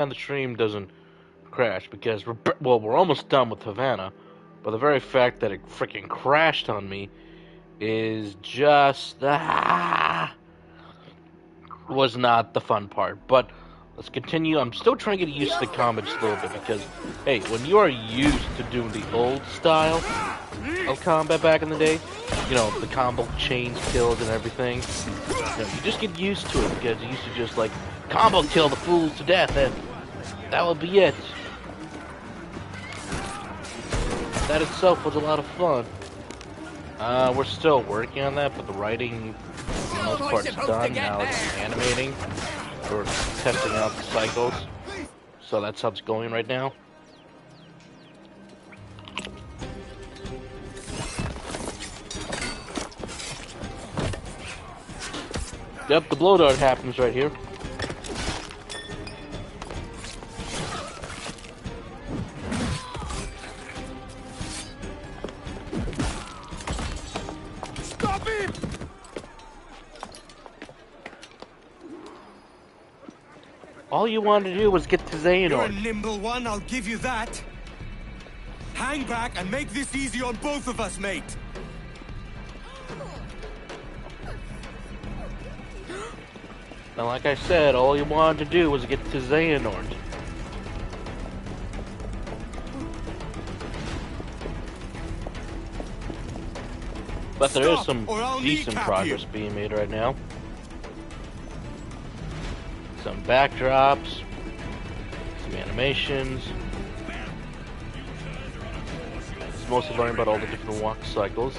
and the stream doesn't crash because we're almost done with Havana, but the very fact that it freaking crashed on me is just was not the fun part. But let's continue. I'm still trying to get used to the combat just a little bit because, hey, when you are used to doing the old style of combat back in the day, you know, the combo chains kills and everything, you know, you just get used to it because you used to just like combo kill the fools to death and that would be it. That itself was a lot of fun. We're still working on that, but the writing, for the most part, is done. Now it's animating. We're testing out the cycles. So that's how it's going right now. Yep, the blow dart happens right here. All you wanted to do was get to Xehanort. You're a nimble one, I'll give you that. Hang back and make this easy on both of us, mate. Now, like I said, all you wanted to do was get to Xehanort. But there is some decent progress being made right now. Some backdrops, some animations. It's mostly learning about all the different walk cycles.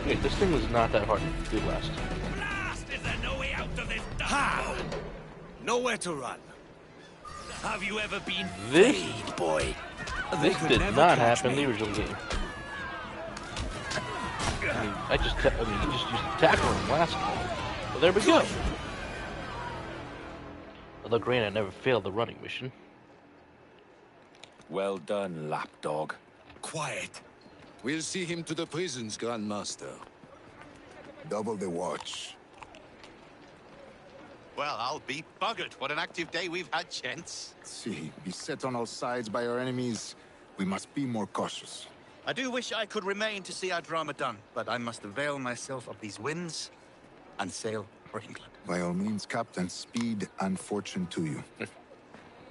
Wait, this thing was not that hard to do last. Blast! Is there no way out of this? Ha! Nowhere to run. Have you ever been This, played, boy? this did not happen in the original game. I mean, you just used to tackle him last time. Well, there we go. Although granted, I never failed the running mission. Well done, lapdog. Quiet. We'll see him to the prisons, Grandmaster. Double the watch. Well, I'll be buggered. What an active day we've had, gents. See, beset on all sides by our enemies, we must be more cautious. I do wish I could remain to see our drama done, but I must avail myself of these winds and sail for England. By all means, Captain, speed and fortune to you.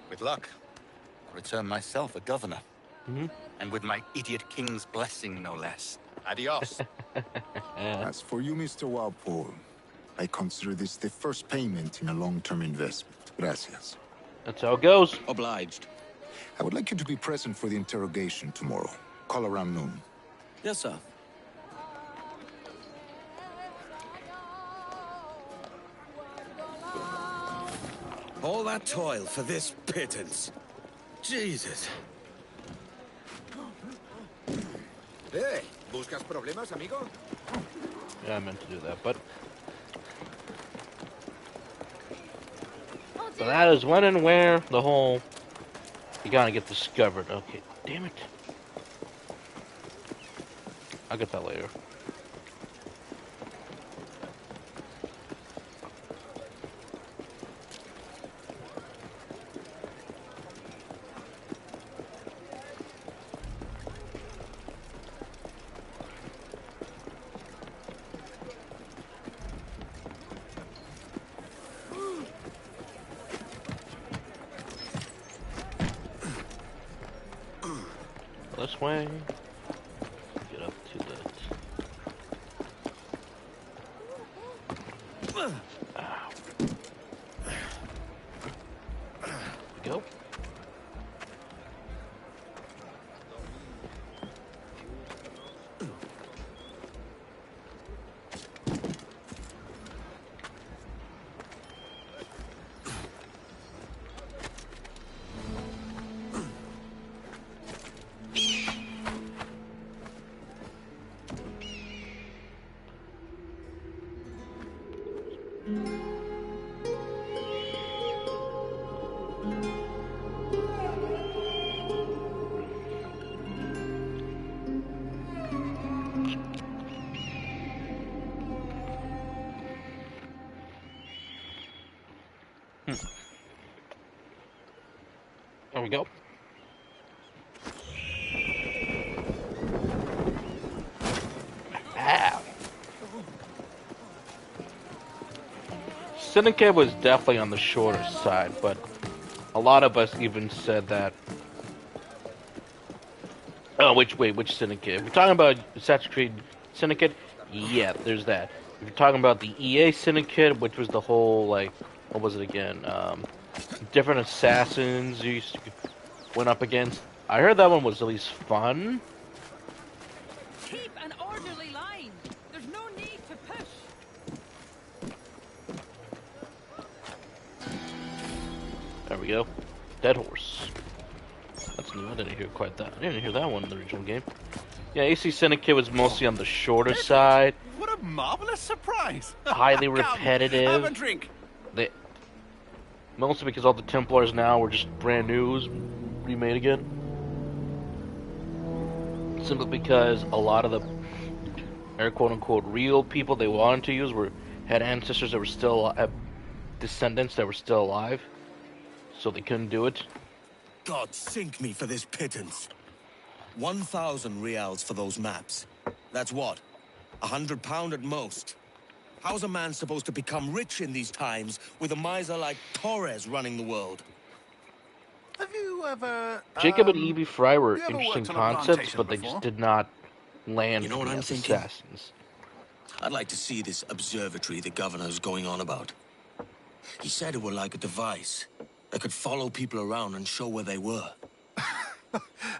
With luck, I'll return myself a governor. And with my idiot king's blessing, no less. Adios. As for you, Mr. Walpole, I consider this the first payment in a long-term investment. Gracias. That's how it goes. Obliged. I would like you to be present for the interrogation tomorrow. Call around noon. Yes, sir. All that toil for this pittance. Jesus. Hey, ¿buscas problemas, amigo? Yeah, I meant to do that, but so that is when and where the whole you gotta get discovered. Okay, damn it. I'll get that later. This way. Get up to that. Ow. Go. There we go. Ow. Syndicate was definitely on the shorter side, but a lot of us even said that. Oh, which Syndicate? If you're talking about Assassin's Creed Syndicate, yeah, there's that. If you're talking about the EA Syndicate, which was the whole, like, what was it again? Different assassins you went up against. I heard that one was at least fun. Keep an orderly line. There's no need to push. There we go. Dead horse. That's new. I didn't hear quite that. I didn't hear that one in the original game. Yeah, AC Syndicate was mostly on the shorter side. What a marvelous surprise! Highly Come, repetitive. have a drink. Mostly because all the Templars now were just brand new, remade again. Simply because a lot of the quote unquote real people they wanted to use had ancestors that were still descendants that were still alive, so they couldn't do it. God sink me for this pittance. 1,000 reals for those maps. That's what? £100 at most. How's a man supposed to become rich in these times with a miser like Torres running the world? Have you ever... Jacob and Evie Fry were you ever interesting worked on a concepts, plantation but they before? just did not land You know for what me I'm as thinking? assassins. I'd like to see this observatory the governor's going on about. He said it were like a device that could follow people around and show where they were.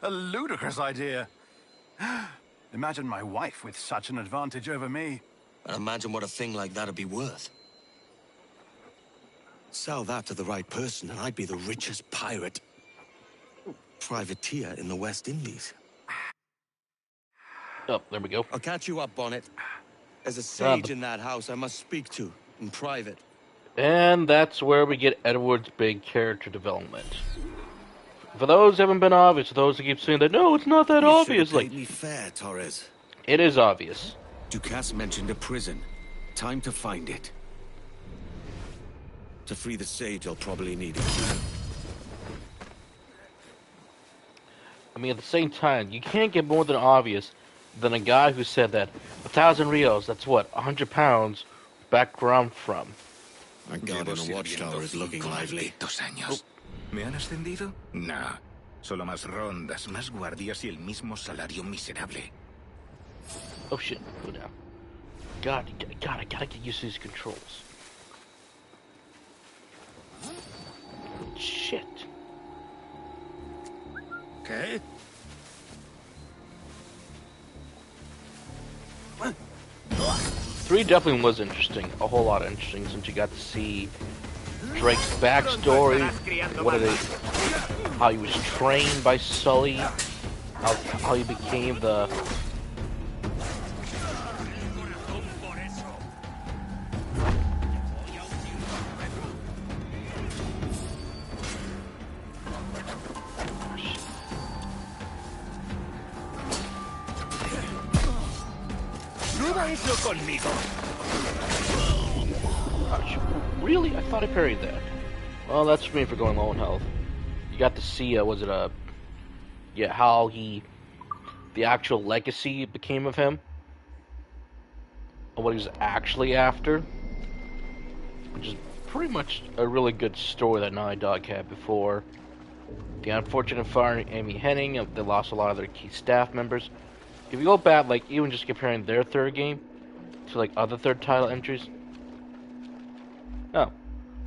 A ludicrous idea. Imagine my wife with such an advantage over me. And imagine what a thing like that'd be worth. Sell that to the right person and I'd be the richest pirate. Privateer in the West Indies. Oh, there we go. I'll catch you up, Bonnet. There's a sage in that house I must speak to, in private. And that's where we get Edward's big character development. For those who haven't been obvious, those who keep saying that, no, it's not that obvious. Like, me fair, Torres. it is obvious. Ducasse mentioned a prison. Time to find it. To free the sage, I'll probably need it. I mean, at the same time, you can't get more than obvious than a guy who said that 1,000 reals, that's what, £100, back where I'm from. My guard in a watchtower is looking lively. 2 años. ¿Me han ascendido? No. Solo más rondas, más guardias y el mismo salario miserable. Oh shit, go down. God, I gotta get used to these controls. Shit. Okay. 3 definitely was interesting, a whole lot interesting, since you got to see Drake's backstory, how he was trained by Sully, how he became the... Really? I thought I parried that. Well, that's for me for going low on health. You got to see, how the actual legacy became of him. And what he was actually after. Which is pretty much a really good story that Naughty Dog had before. The unfortunate firing Amy Hennig, they lost a lot of their key staff members. If you go back, like, even just comparing their third game to, like, other third title entries. Oh.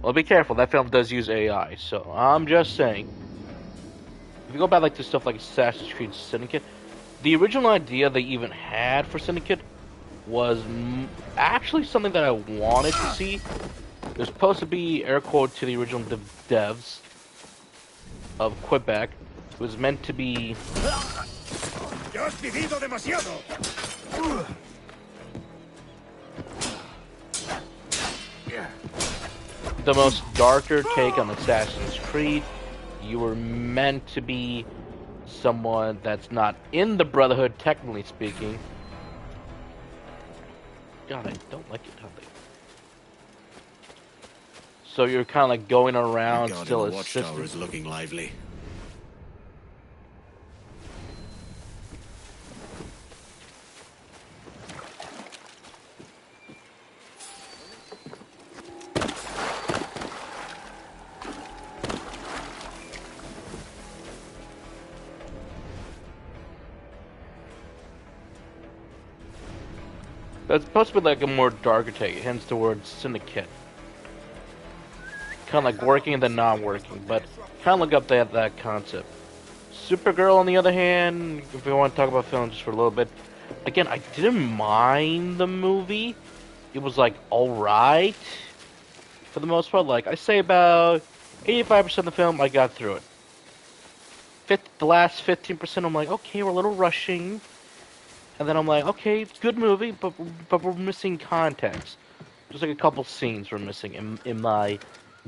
Well, be careful. That film does use AI, so I'm just saying. If you go back, like, to stuff like Assassin's Creed Syndicate, the original idea they even had for Syndicate was actually something that I wanted to see. It was supposed to be, air quote, to the original devs of Quebec. It was meant to be... ¡Ya has vivido demasiado! The most darker take on Assassin's Creed. You were meant to be someone that's not in the Brotherhood, technically speaking. God, I don't like it how they... So you're kind of like going around still The watchtower assisting. is looking lively. It's supposed to be like a more darker take. It hints towards Syndicate. Kind of like working and then not working, but kind of look up that concept. Supergirl, on the other hand, if we want to talk about films just for a little bit, again, I didn't mind the movie. It was like alright for the most part. Like I say, about 85% of the film, I got through it. The last 15%, I'm like, okay, we're a little rushing, and then I'm like, okay, it's a good movie, but we're missing context. Just like a couple scenes we're missing, in my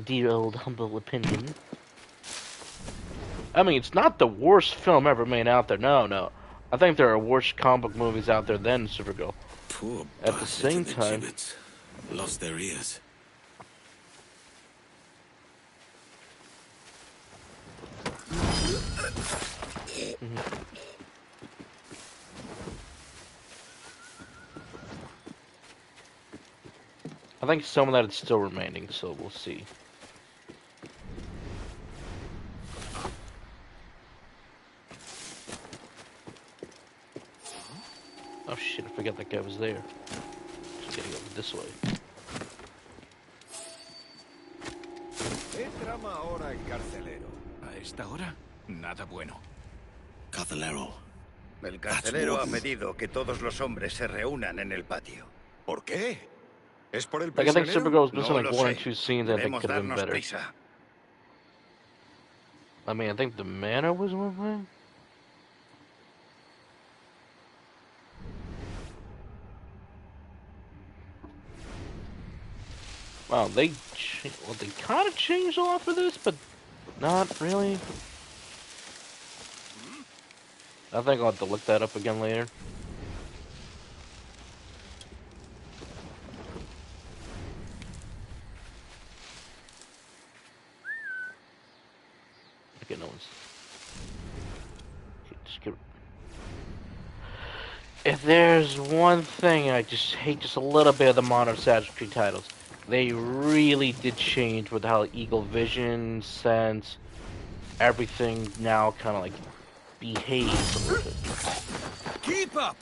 dear old humble opinion. I mean, it's not the worst film ever made out there. No. I think there are worse comic book movies out there than Supergirl. Poor At the same time, gibbets. Lost their ears. I think some of that is still remaining, so we'll see. Oh shit, I forgot that guy was there. Just getting over this way. ¿Qué trama ahora el carcelero? ¿A esta hora? Nada bueno. Carcelero. El carcelero ha pedido que todos los hombres se reúnan en el patio. ¿Por qué? ¿Es por el Like, I think prisionero? Supergirl was missing No like lo one or sé. two scenes that I think Debemos could have been darnos better. prisa. I mean, I think the manor was one thing. Wow, they kind of changed a lot for this, but not really. I think I'll have to look that up again later. Okay, no one's. Just give. If there's one thing I just hate just a little bit of the Modern Assassin's Creed titles, they really did change with how Eagle Vision, Sense, everything now kind of like behaves a little bit. Keep up!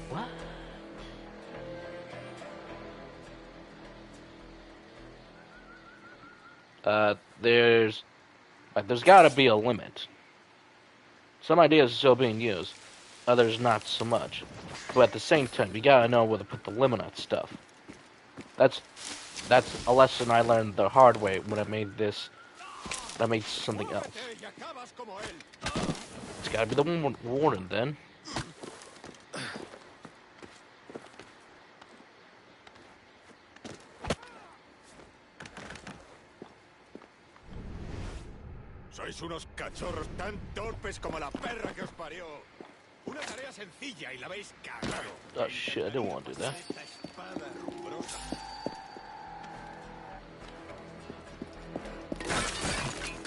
What? There's got to be a limit. Some ideas are still being used, others not so much. But at the same time, you gotta know where to put the limit on stuff. That's a lesson I learned the hard way when I made this. I made something else. It's gotta be the warning then. Sois unos cachorros tan torpes como la perra que os parió. Una tarea sencilla y la habéis cagado. Oh shit, I didn't want to do that. Esta espada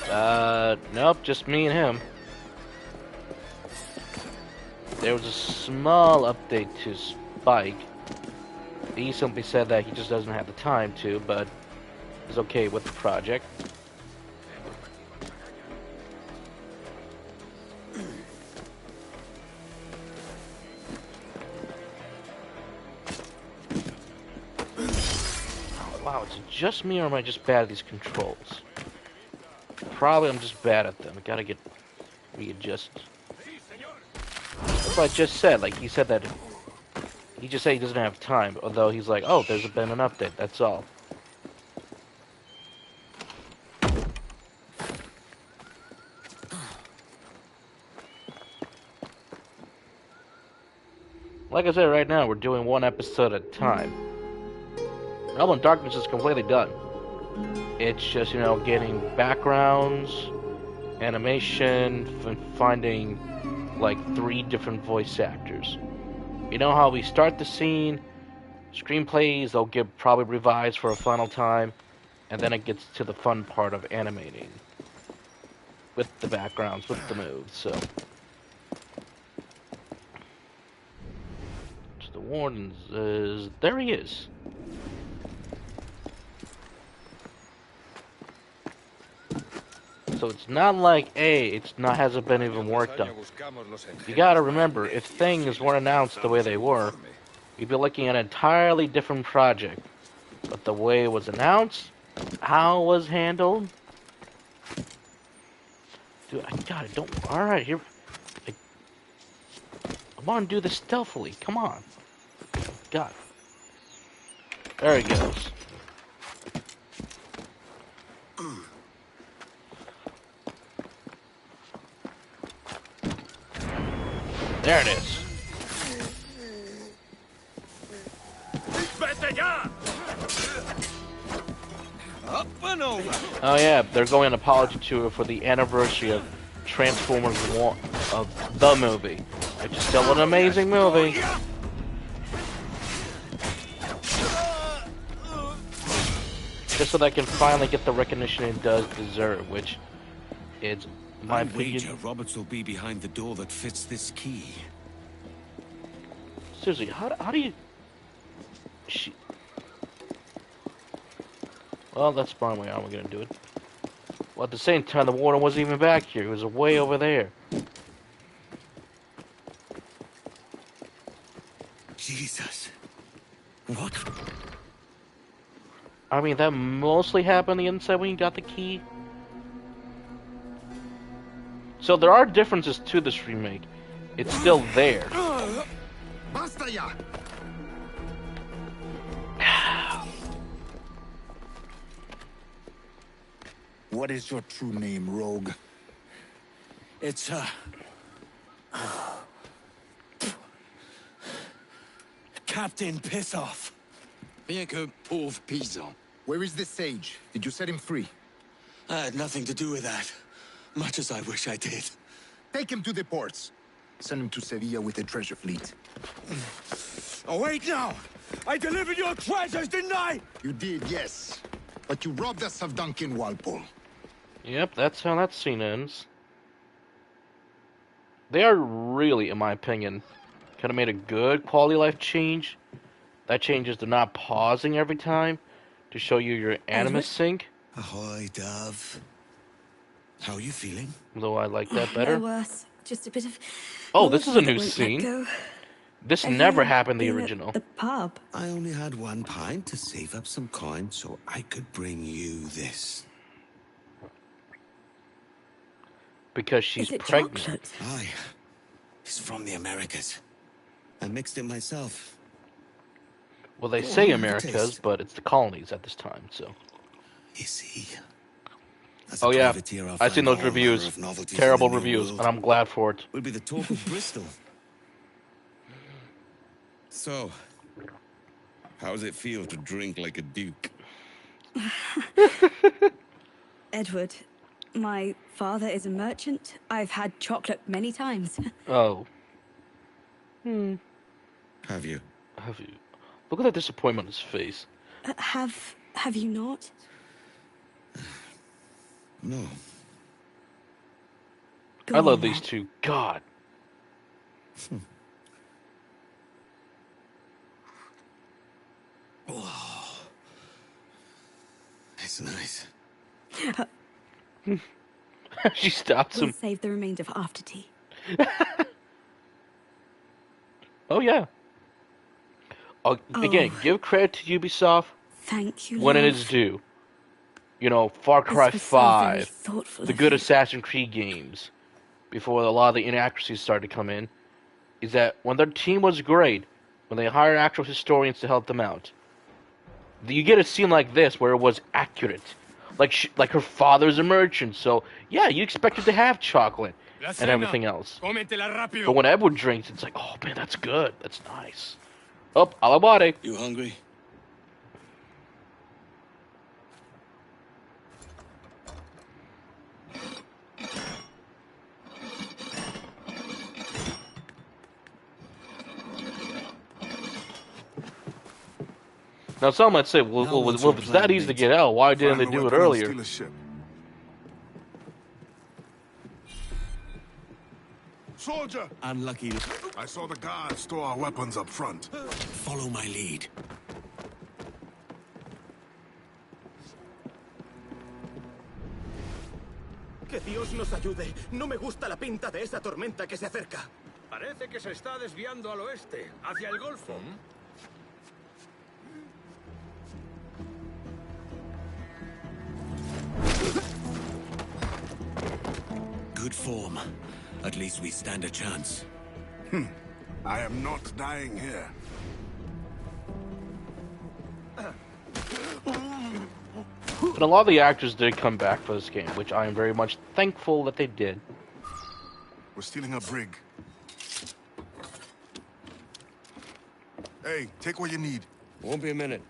rumbrosa. Nope, just me and him. There was a small update to Spike. He simply said that he just doesn't have the time to, but is okay with the project. Wow, is it just me or am I just bad at these controls? Probably I'm just bad at them. I gotta get readjusted. That's what I just said. Like, he said that he just said he doesn't have time, although he's like, oh, there's been an update, that's all. Like I said, right now we're doing one episode at a time. Realm of Darkness is completely done. It's just, you know, getting backgrounds, animation, finding like 3 different voice actors. You know how we start the scene, screenplays, they'll get probably revised for a final time, and then it gets to the fun part of animating. With the backgrounds, with the moves, so. The warden is... there he is. So it's not like, hey, it's not hasn't been even worked on. You gotta remember, if things weren't announced the way they were, we'd be looking at an entirely different project. But the way it was announced, how it was handled, dude, I got it. Don't. All right, here. I want to do this stealthily. Come on. God. There he goes. There it is. Up and over. Oh yeah, they're going an apology tour for the anniversary of Transformers 1 of the movie, which is still an amazing movie. Just so that I can finally get the recognition it does deserve, which is, in my opinion. Roberts will be behind the door that fits this key. Seriously, how do you? Well, that's fine. Way how we're gonna do it. Well, at the same time, the warden wasn't even back here. It was way over there. Jesus. What? I mean, that mostly happened on the inside when you got the key. So there are differences to this remake. It's still there. Basta ya! What is your true name, rogue? It's, Captain Pissoff. Bien que pauvre paysan. Where is the sage? Did you set him free? I had nothing to do with that. Much as I wish I did. Take him to the ports. Send him to Sevilla with the treasure fleet. Oh, wait now! I delivered your treasures, didn't I? You did, yes. But you robbed us of Duncan Walpole. Yep, that's how that scene ends. They are really, in my opinion, kind of made a good quality of life change. That change is to not pausing every time to show you your animus sync. Ahoy, Dove. How are you feeling? Though I like that better. No worse. Just a bit of... Oh, this is a new scene. This never happened in the original. The pub. I only had 1 pint to save up some coin so I could bring you this. Because she's Is it pregnant. chocolate? Aye. It's from the Americas. I mixed it myself. Well, they Go say on, have a Americas, taste. but it's the colonies at this time, so. You see. Oh yeah, I've seen those reviews. Terrible reviews, and I'm glad for it. Will be the talk of Bristol. So, how does it feel to drink like a duke? Edward, my father is a merchant. I've had chocolate many times. Oh. Have you? Have you? Look at that disappointment on his face. Have you not? No. Go I love on, these then. two. God. Oh. It's nice. She stops We'll him. save the remainder for after tea. Oh yeah. Oh, again, give credit to Ubisoft Thank you, when it love. is due. You know, Far Cry This was so very 5, thoughtful the of good you. Assassin's Creed games, before a lot of the inaccuracies started to come in, is that when their team was great, when they hired actual historians to help them out, you get a scene like this where it was accurate. Like her father's a merchant, so yeah, you expected to have chocolate and everything else. But when Edward drinks, it's like, oh man, that's good, that's nice. Oh, alabare. You hungry? Now some might say, well, if it's that easy to get out, why didn't they do it earlier? Soldier! Unlucky. I saw the guards store our weapons up front. Follow my lead. Dios nos ayude. No me gusta la pinta de esa tormenta que se acerca. Parece que se está desviando al oeste, hacia el Golfo. Good form. At least we stand a chance. I am not dying here. And a lot of the actors did come back for this game, which I am very much thankful that they did. We're stealing a brig. Hey, take what you need. Won't be a minute.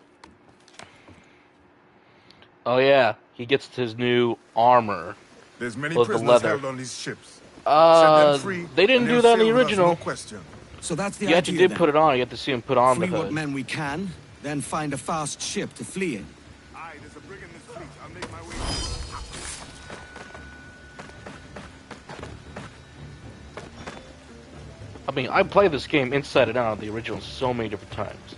Oh yeah, he gets his new armor. There's many With the prisoners leather. held on these ships. Set them free, They didn't and do they'll that in the sail with us, original. No question. So that's the You idea actually did then. put it on. You get to see him put on the Free what hood. men we can, then find a fast ship to flee in. Aye, there's a brig in this fleet. I'll make my way. I mean, I played this game inside and out of the original so many different times.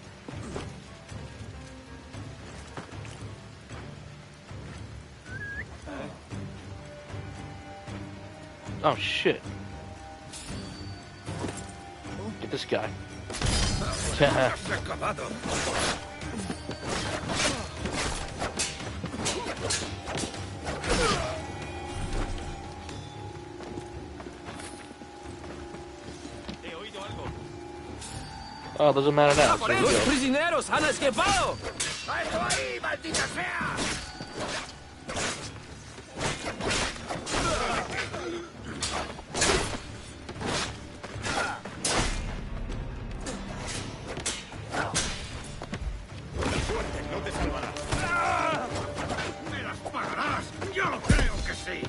Oh shit. Get this guy. Oh, doesn't matter now. So here we ¡Los go. prisioneros han escapado! ¡Alto ahí, maldita sea! No te salvará. ¡Me las pagarás! ¡Yo creo que sí!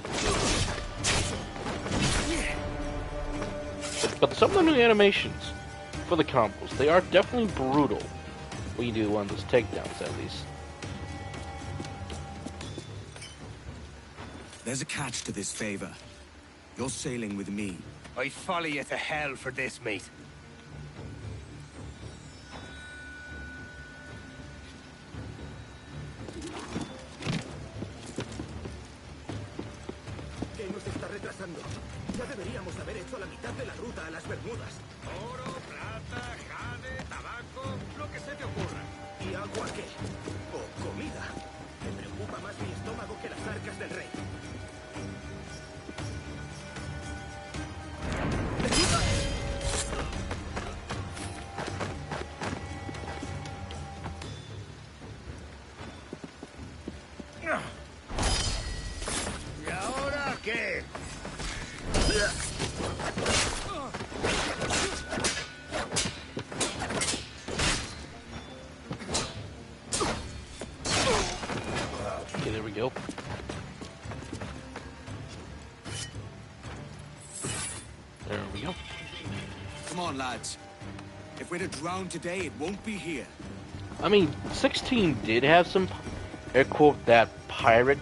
But some of the new animations for the combos, they are definitely brutal when you do one of those takedowns at least. There's a catch to this favor. You're sailing with me. I follow you to hell for this, mate. ¿Qué nos está retrasando? Ya deberíamos haber hecho la mitad de la ruta a las Bermudas. Oro, plata, jade, tabaco, lo que se te ocurra. ¿Y agua qué? ¿O comida? Me preocupa más mi estómago que las arcas del rey. ¿Y ahora qué? Okay, there we go. There we go. Come on, lads. If we're to drown today, it won't be here. I mean, 16 did have some, air quote, that pirate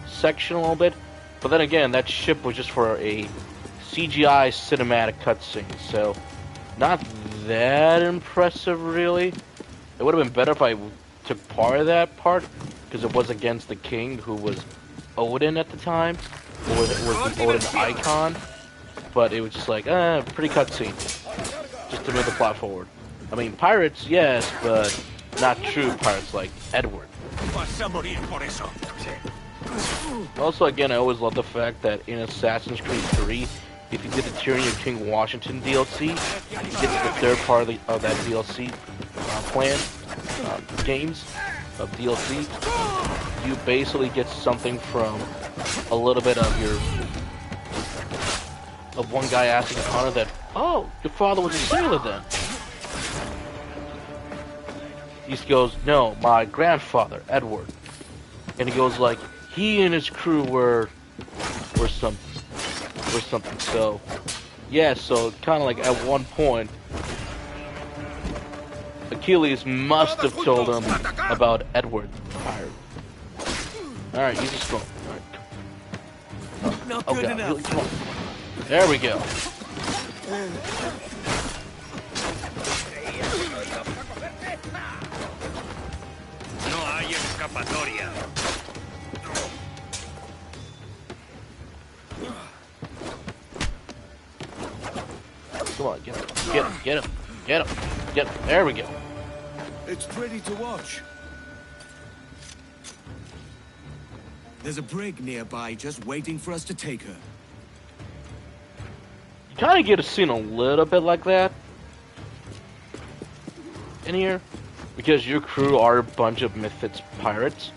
section a little bit, but then again, that ship was just for a CGI cinematic cutscene, so not that impressive, really. It would have been better if I took part of that part, because it was against the king, who was Odin at the time, or was the Odin icon, but it was just like, pretty cutscene, just to move the plot forward. I mean, pirates, yes, but not true pirates like Edward. Vas a morir por eso. Also, again, I always love the fact that in Assassin's Creed 3, if you did the Tyranny of King Washington DLC, you get to the third part of that DLC plan, games of DLC, you basically get something from a little bit of one guy asking Connor that, oh, your father was a sailor then. He goes, no, my grandfather, Edward. And he goes like, he and his crew were something. So, yeah, so kind of like at one point, Achilles must have told him about Edward the pirate. Alright, you just go. Alright. Not good enough. Come on. There we go. No hay escapatoria. Come on, get him, get him, get him, get him, get him. There we go. It's pretty to watch. There's a brig nearby just waiting for us to take her. You kind of get a scene a little bit like that in here, because your crew are a bunch of misfits pirates.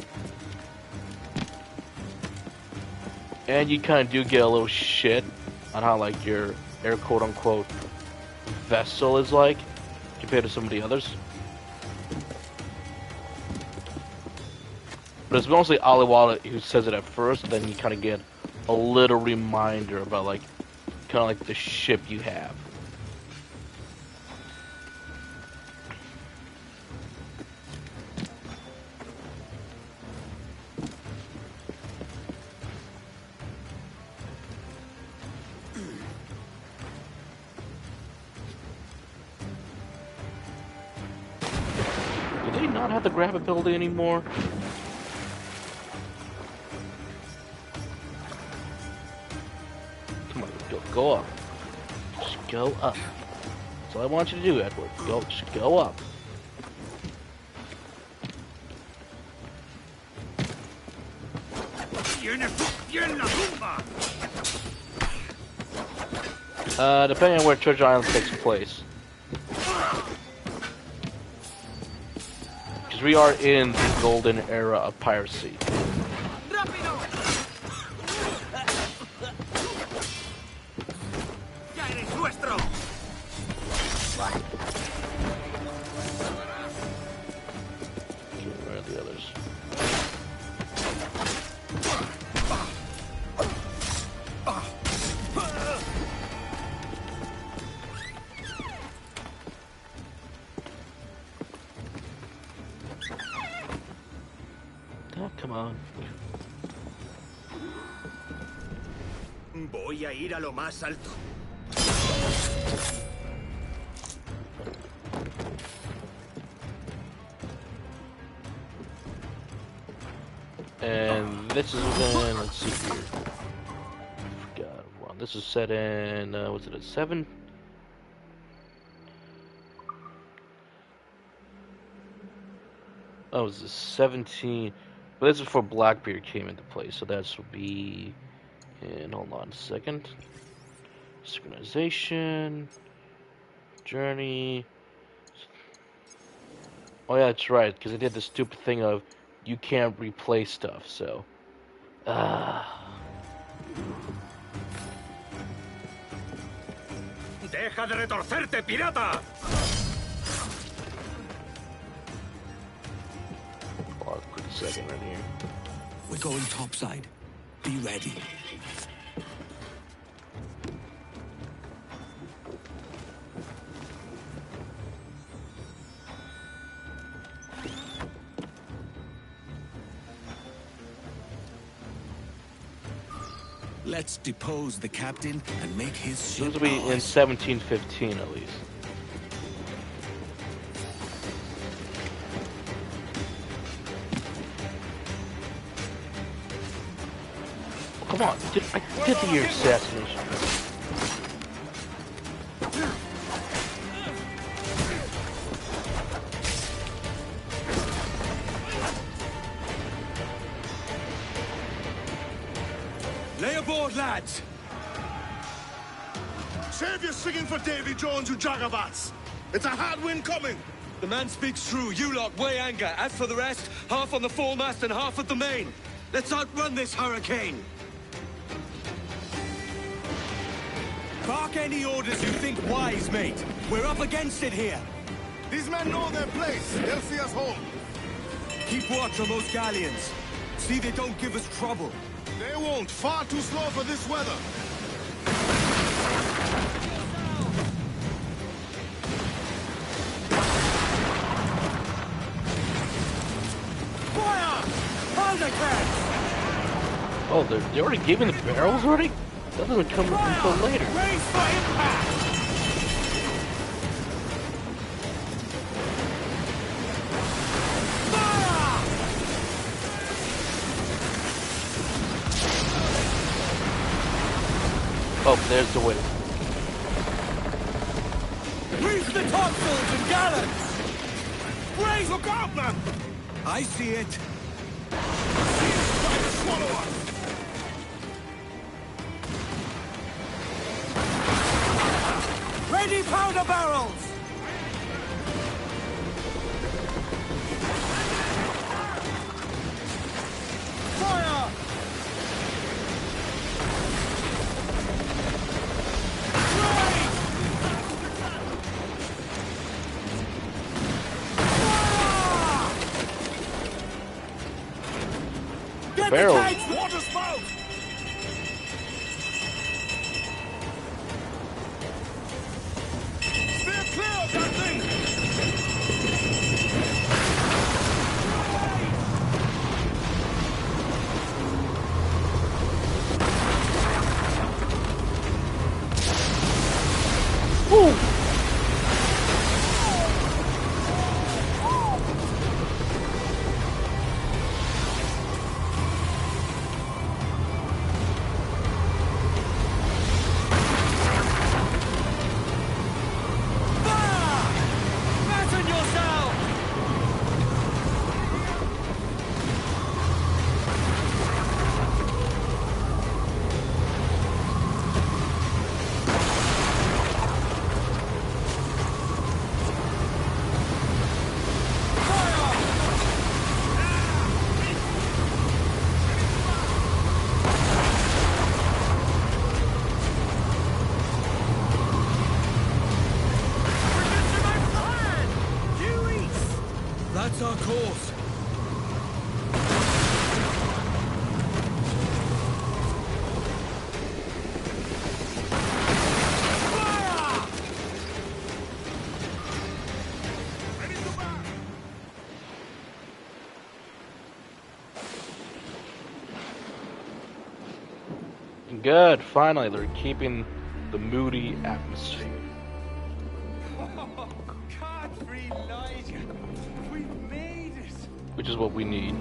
And you kind of do get a little shit on how, like, your air quote-unquote vessel is like, compared to some of the others. But it's mostly Aliwala who says it at first, then you kind of get a little reminder about, like, kind of like the ship you have. Do they not have the grab ability anymore? Go up. Just go up. That's all I want you to do, Edward. Just go up. Depending on where Treasure Island takes place. Because we are in the golden era of piracy. Come on. Voy a ir a lo más alto. And this is in, let's see here. Forgot one. This is set in, was it a 7? Oh, it was a 17. But this is before Blackbeard came into play, so that would be in, hold on a second. Synchronization. Journey. Oh yeah, that's right, because they did the stupid thing of you can't replay stuff, so. Deja de retorcerte, pirata! Hold on a quick second right here. We're going topside. Be ready. Let's depose the captain and make his ship. This will be in 1715 at least. Oh, come on, I did the year assassination. Lay aboard, lads! Save your singing for Davy Jones, you jagabats! It's a hard wind coming! The man speaks true. You lot weigh anchor. As for the rest, half on the foremast and half at the main. Let's outrun this hurricane! Bark any orders you think wise, mate. We're up against it here. These men know their place. They'll see us home. Keep watch on those galleons. See they don't give us trouble. They won't. Far too slow for this weather. Fire! Hold it, cats! Oh, they're already giving the barrels already? That doesn't come until later. Race for impact! Oh, there's the way. Reef the topsails and gallants! Raise! Look out, man! I see it. Try to swallow us! Ready powder barrels! Fire! Barrels. Water spout! Steer clear of that thing! Woo! Fasten yourself! That's our course. Good. Finally, they're keeping the moody atmosphere. Can't relight. We've made it. Which is what we need.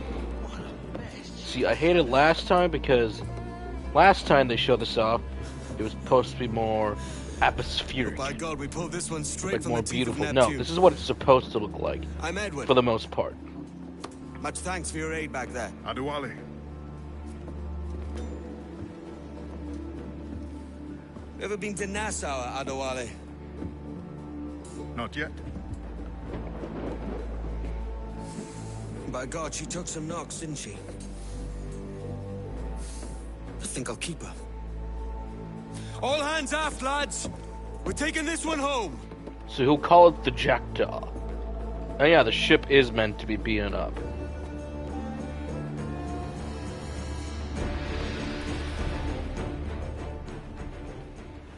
See, I hated last time because last time they showed this off, it was supposed to be more atmospheric, By God, we pulled this one straight like from more the teeth of beautiful. Neptune. No, this is what it's supposed to look like, I'm Edward. for the most part. Much thanks for your aid back there. Adewale. Ever been to Nassau, Adewale? Not yet. By God, she took some knocks, didn't she? I think I'll keep her. All hands aft, lads! We're taking this one home! So he'll call it the Jackdaw. Oh yeah, the ship is meant to be beaten up.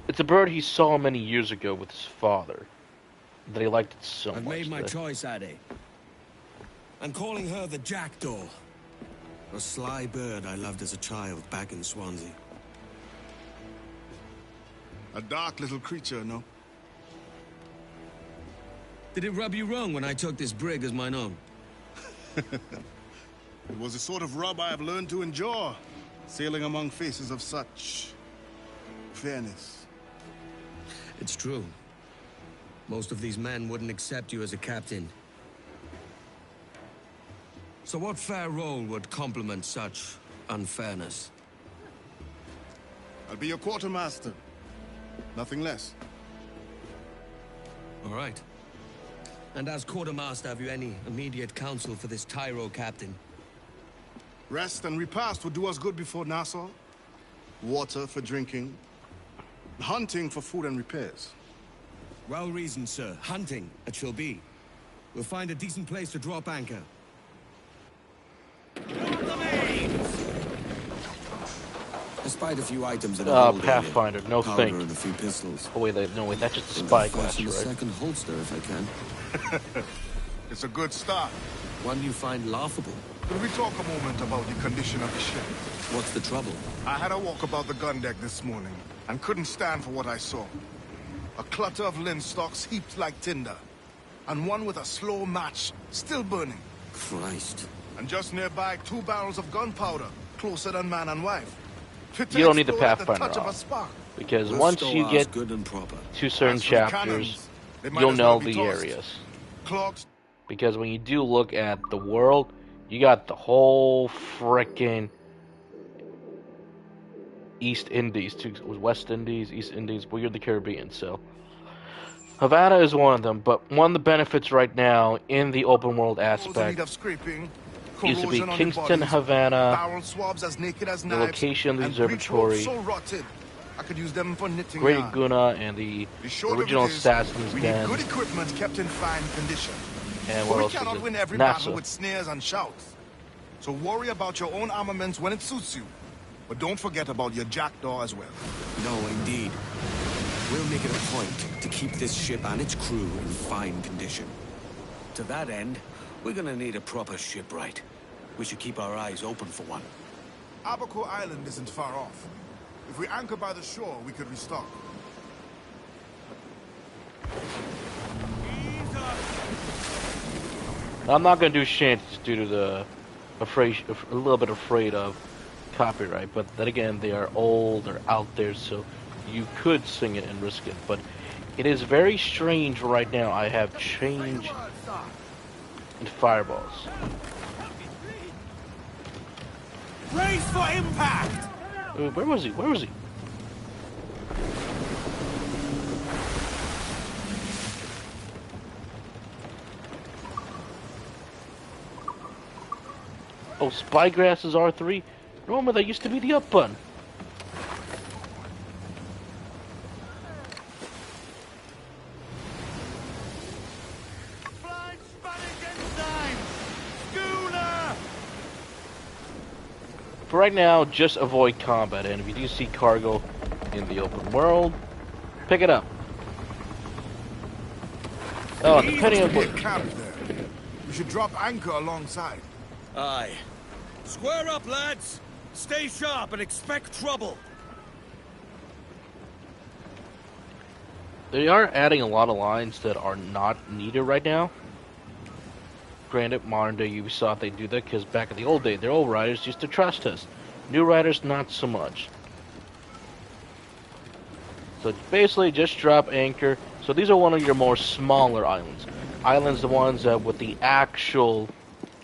It's a bird he saw many years ago with his father. That he liked it so much. I've made my that- choice, Addy. I'm calling her the Jackdaw. A sly bird I loved as a child back in Swansea. A dark little creature, no? Did it rub you wrong when I took this brig as mine own? It was the sort of rub I have learned to endure, sailing among faces of such fairness. It's true. Most of these men wouldn't accept you as a captain. So what fair role would complement such unfairness? I'll be your quartermaster. Nothing less. All right. And as quartermaster, have you any immediate counsel for this Tyro captain? Rest and repast would do us good before Nassau. Water for drinking. Hunting for food and repairs. Well reasoned, sir. Hunting, it shall be. We'll find a decent place to drop anchor. Despite a few items in a hold Pathfinder, area, no powder thank. and a few pistols. Oh wait, no wait, that's just a Think spyglass, I'll fasten a right? second holster if I can. It's a good start. One you find laughable. Could we talk a moment about the condition of the ship? What's the trouble? I had a walk about the gun deck this morning and couldn't stand for what I saw. A clutter of linstocks heaped like tinder, and one with a slow match still burning. Christ. And just nearby, 2 barrels of gunpowder, closer than man and wife. Fit to You don't need the explode at Pathfinder touch of a off. spark. Because We'll once stow you ours get good and proper. to certain As for the chapters, cannons, They might you'll as well know be the tossed. areas. Clogs. Because when you do look at the world, you got the whole frickin' East Indies, West Indies, East Indies, well, you're the Caribbean, so. Havana is one of them, but one of the benefits right now in the open world aspect used to be Kingston, Havana, barrel swabs as naked as the knives, location of the and breech observatory, ropes so rotted I could use them for knitting Great yarn. Guna, and the Short original of it is, Assassin's we Den. need good equipment kept in fine condition. And But what we else cannot is it? win every NASA. battle with snares and shouts. So worry about your own armaments when it suits you. But don't forget about your jackdaw as well. No, indeed. We'll make it a point to keep this ship and its crew in fine condition. To that end, we're gonna need a proper shipwright. We should keep our eyes open for one. Abaco Island isn't far off. If we anchor by the shore, we could restock. I'm not gonna do shanties due to the a little bit afraid of copyright, but then again, they are old or out there, so you could sing it and risk it. But it is very strange right now. I have change in fireballs. Brace for impact! Where was he? Where was he? Oh, Spygrass is R3? Remember, that used to be the up button. For right now, just avoid combat, and if you do see cargo in the open world, pick it up. Oh, depending on what... Camp there. We should drop anchor alongside. Aye. Square up, lads! Stay sharp and expect trouble! They are adding a lot of lines that are not needed right now. Granted, modern day Ubisoft, they do that because back in the old day, their old writers used to trust us. New writers, not so much. So basically, just drop anchor. So these are one of your more smaller islands. Islands, the ones with the actual,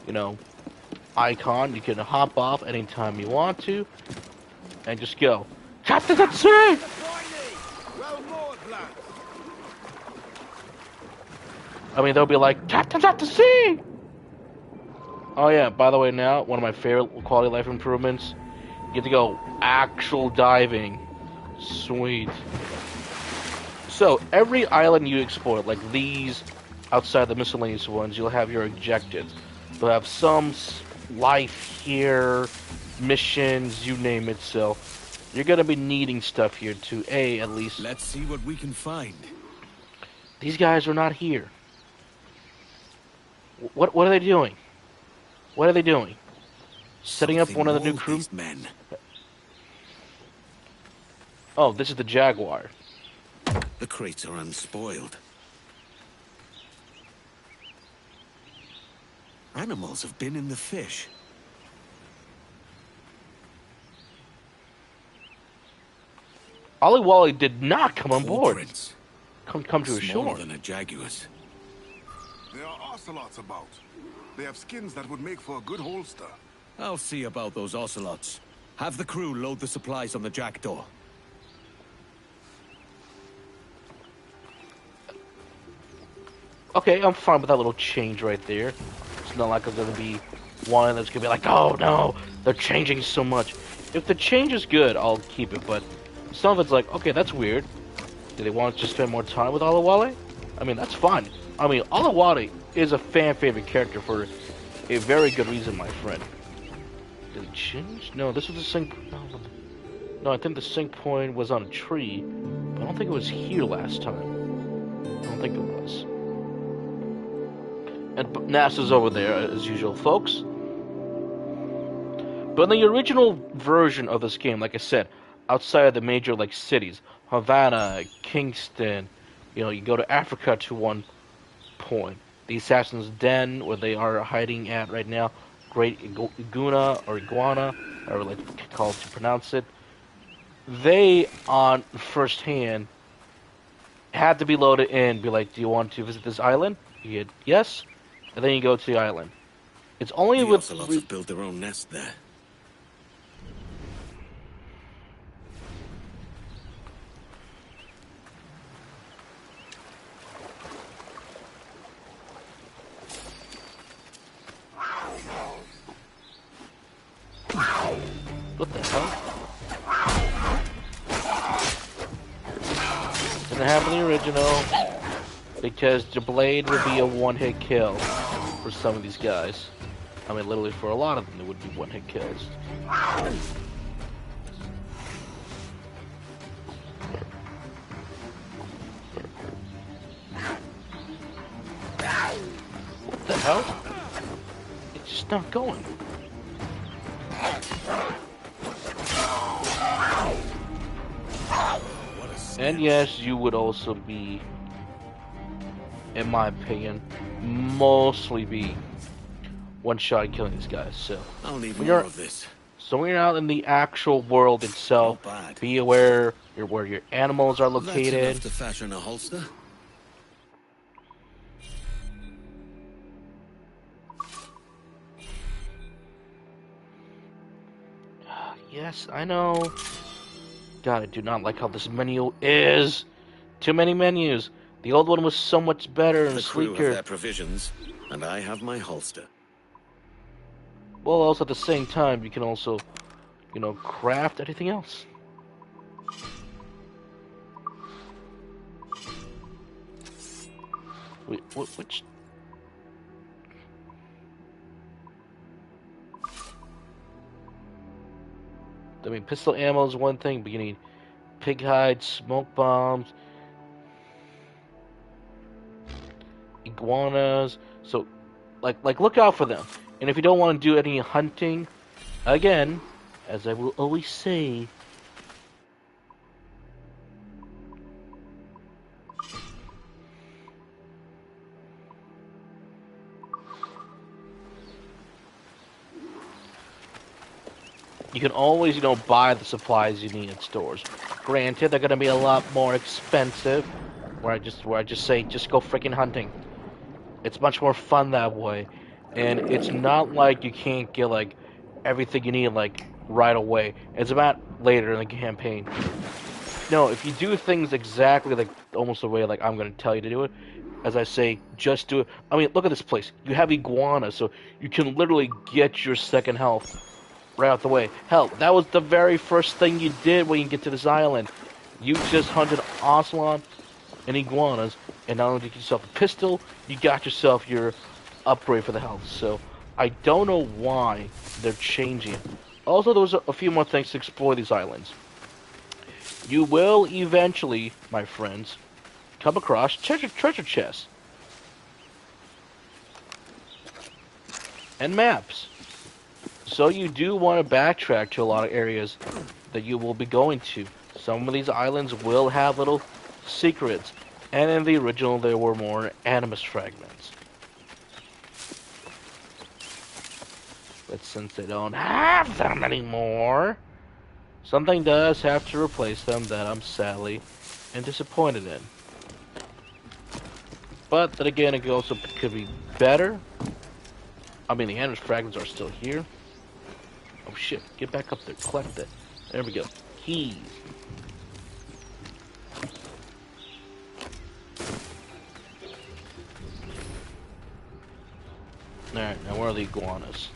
you know, icon. You can hop off anytime you want to, and just go. Captain at sea! Well moored, lads. I mean, they'll be like, Captain's at the sea! Oh yeah, by the way, now, one of my favorite quality of life improvements, you get to go actual diving. Sweet. So, every island you explore, like these, outside the miscellaneous ones, you'll have your objectives. They'll have some life here, missions, you name it, so you're gonna be needing stuff here to, at least... Let's see what we can find. These guys are not here. What are they doing? What are they doing? Setting up one of the new crew? Men. Oh, this is the Jaguar. The crates are unspoiled. Animals have been in the fish. Ollie Wally did not come on board. Prints. Come to a shore. Smaller than a jaguar's. There are ocelots about. They have skins that would make for a good holster. I'll see about those ocelots. Have the crew load the supplies on the jackdaw. Okay, I'm fine with that little change right there. It's not like there's gonna be one that's gonna be like, oh no, they're changing so much. If the change is good, I'll keep it, but some of it's like, okay, that's weird. Do they want to spend more time with Olawale? I mean, that's fine. I mean, Olawale is a fan favorite character for a very good reason, my friend. Did it change? No, this was the sync. No, I think the sync point was on a tree, but I don't think it was here last time. I don't think it was. And NASA's over there, as usual, folks. But in the original version of this game, like I said, outside of the major like cities, Havana, Kingston, you know, you go to Africa to one point. The Assassin's Den, where they are hiding at right now, Great Iguna or Iguana, or like call it to pronounce it. They, on first hand, had to be loaded in. Be like, do you want to visit this island? You hit yes, and then you go to the island. It's only The with ocelots have built their own nest there. What the hell? Didn't happen in the original because the blade would be a one-hit kill for some of these guys. I mean, literally for a lot of them, it would be one-hit kills. What the hell? It's just not going. And yes, you would also be, in my opinion, mostly be one-shot killing these guys. So I'll need when more you're of this. so when you're out in the actual world itself, be aware where your animals are That's located. enough to fashion a holster. Yes, I know. God, I do not like how this menu is. Too many menus. The old one was so much better and The crew sleeker. have their provisions, and I have my holster. Well, also at the same time, you can also, you know, craft anything else. Wait, which? I mean, pistol ammo is one thing, but you need pig hide, smoke bombs, iguanas. So, like, look out for them. And if you don't want to do any hunting, again, as I will always say, you can always, you know, buy the supplies you need at stores. Granted, they're gonna be a lot more expensive. Where I just say, just go freaking hunting. It's much more fun that way, and it's not like you can't get like everything you need like right away. It's about later in the campaign. No, if you do things exactly like almost the way like I'm gonna tell you to do it, as I say, just do it. I mean, look at this place. You have iguanas, so you can literally get your second health right out the way. Hell, that was the very first thing you did when you get to this island. You just hunted ocelot and iguanas, and not only did you get yourself a pistol, you got yourself your upgrade for the health. So I don't know why they're changing. Also, there was a few more things to explore these islands. You will eventually, my friends, come across treasure chests and maps. So you do want to backtrack to a lot of areas that you will be going to. Some of these islands will have little secrets, and in the original there were more animus fragments. But since they don't have them anymore, something does have to replace them that I'm sadly and disappointed in. But then again, it could be better. I mean, the animus fragments are still here. Oh shit, get back up there, collect it. There we go. Keys. Alright, now where are the iguanas?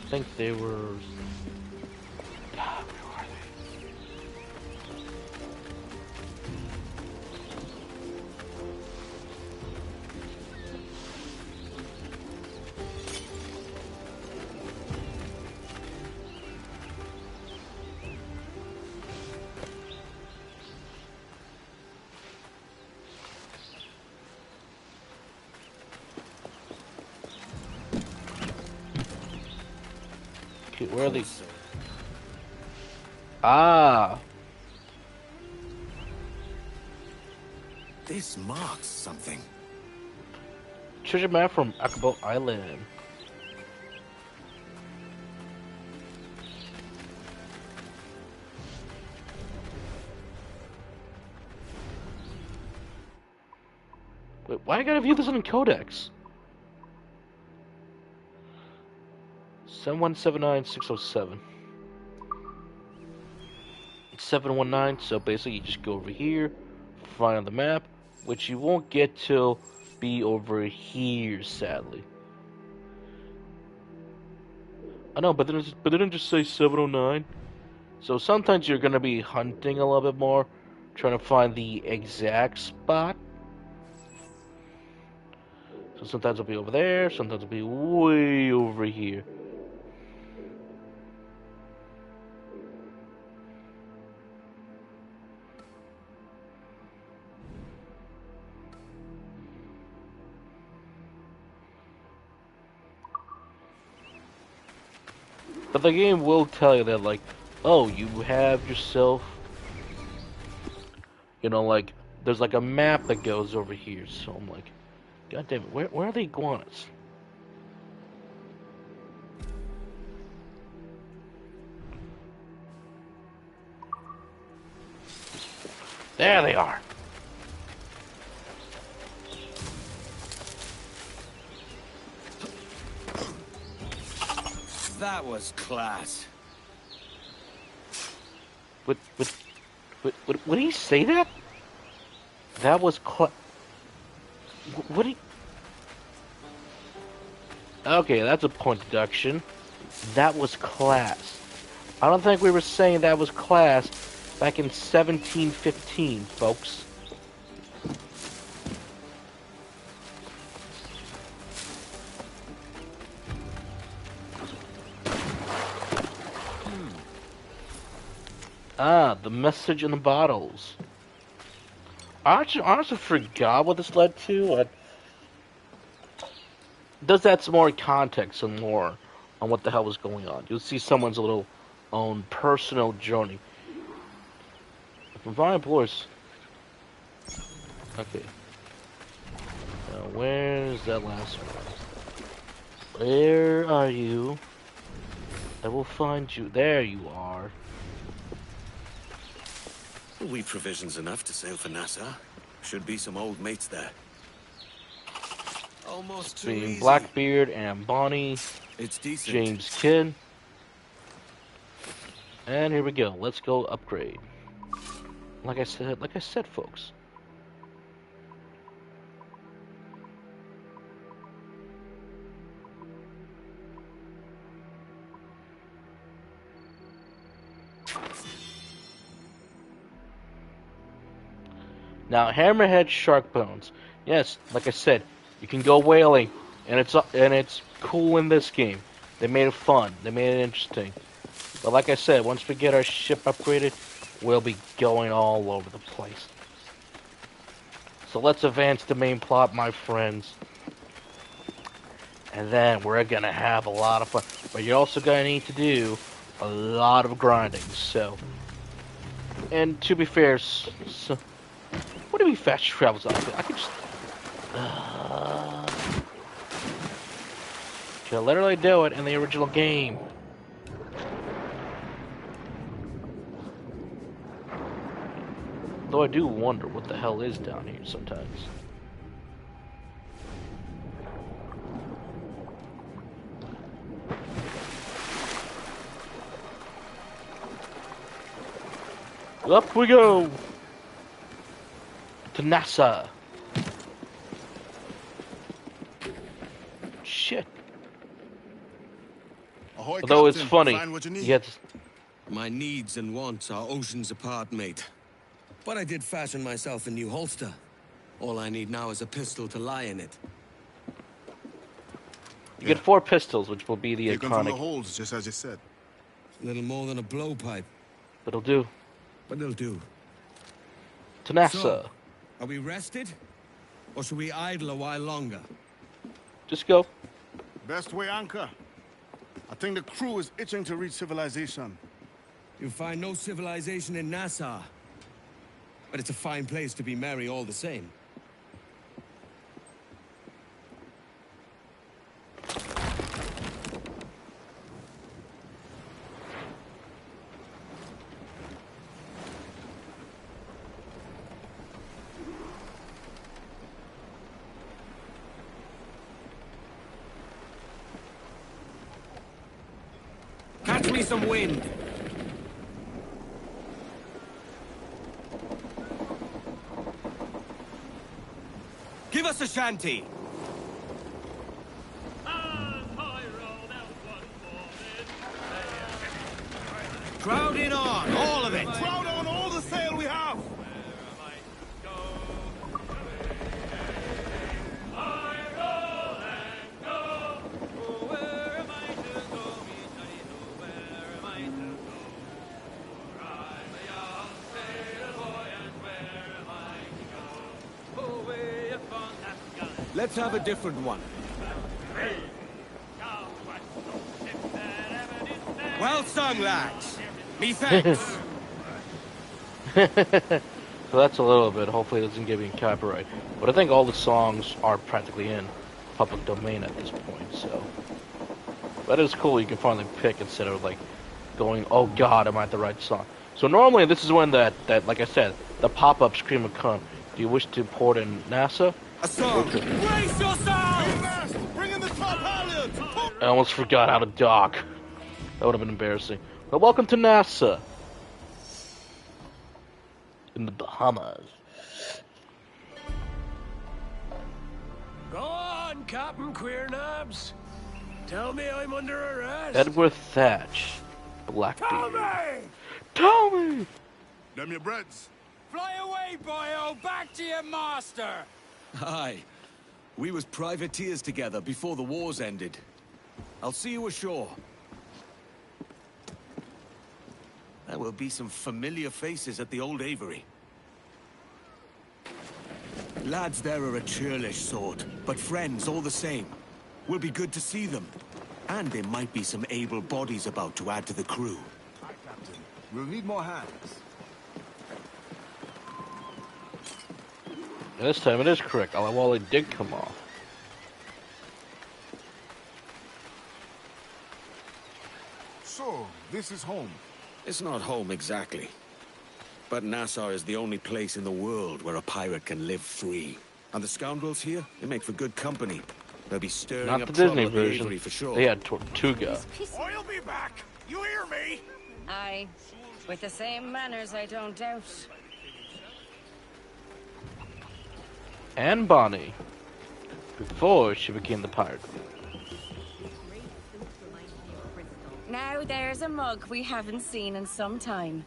I think they were... God, where are they? Okay, where are these? Ah! This marks something. Treasure map from Akabo Island. Wait, why I gotta view this in Codex? 7179607. It's 719, so basically you just go over here, find on the map, which you won't get till be over here, sadly. I know, but didn't it just say 709? So sometimes you're gonna be hunting a little bit more, trying to find the exact spot. So sometimes it'll be over there, sometimes it'll be way over here. But the game will tell you that, like, oh, you have yourself, you know, like, there's like a map that goes over here. So I'm like, God damn it, where are the iguanas? There they are. That was class. What did he say that? That was what he... Okay, that's a point deduction. That was class. I don't think we were saying that was class back in 1715, folks. Ah, the message in the bottles. I honestly forgot what this led to. Does add some more context and more on what the hell was going on. You'll see someone's little own personal journey. From Vine Blurs. Okay. Now, where's that last one? Where are you? I will find you. There you are. We've provisions enough to sail for Nassau. Should be some old mates there. Almost too Between easy. Blackbeard and Bonnie. It's decent. James Kidd. And here we go. Let's go upgrade. Like I said, folks. Now, hammerhead shark bones. Yes, like I said, you can go whaling, and it's cool in this game. They made it fun. They made it interesting. But like I said, once we get our ship upgraded, we'll be going all over the place. So let's advance the main plot, my friends. And then we're gonna have a lot of fun. But you're also gonna need to do a lot of grinding. So, and to be fair, what do you mean fast travels out there? I could just can literally do it in the original game. Though I do wonder what the hell is down here sometimes. Up we go! To NASA! Shit. Ahoy, Although Captain. it's funny, Find what you need? yet My needs and wants are oceans apart, mate. But I did fashion myself a new holster. All I need now is a pistol to lie in it. you get 4 pistols, which will be the Take them from the iconic. holes, just as you said. Little more than a blowpipe, But it'll do. but it'll do. To NASA. So, are we rested? Or should we idle a while longer? Just go. Best way anchor. I think the crew is itching to reach civilization. You'll find no civilization in Nassau. But it's a fine place to be merry all the same. some wind. Give us a shanty. Crowd in on, all of it. Crowd on all the sail we have. Let's have a different one. Well sung, lads. Me thanks. So that's a little bit. Hopefully it doesn't give me copyright. But I think all the songs are practically in public domain at this point, so... But it is cool you can finally pick instead of, like, going, oh god, am I at the right song? So normally this is when that like I said, the pop-up screen would come. Do you wish to port in NASA? A song. Brace yourselves! Bring in the top halyards. I almost forgot how to dock. That would have been embarrassing. But welcome to NASA. In the Bahamas. Go on, Captain Queernabs. Tell me I'm under arrest. Edward Thatch. Blackbeard. Tommy! Tommy! Them your breads. Fly away, boyo! Back to your master! Aye. We was privateers together before the wars ended. I'll see you ashore. There will be some familiar faces at the old Avery. Lads there are a churlish sort, but friends all the same. Will be good to see them. And there might be some able bodies about to add to the crew. Aye, Captain. We'll need more hands. This time it is correct. Alawali did come off. So, this is home. It's not home exactly. But Nassau is the only place in the world where a pirate can live free. And the scoundrels here, they make for good company. They'll be stirring Not up the trouble Disney at the version. Avery for sure. They had Tortuga. I'll be back. You hear me? Aye. With the same manners, I don't doubt. And Bonnie. Before she became the pirate. Now there's a mug we haven't seen in some time.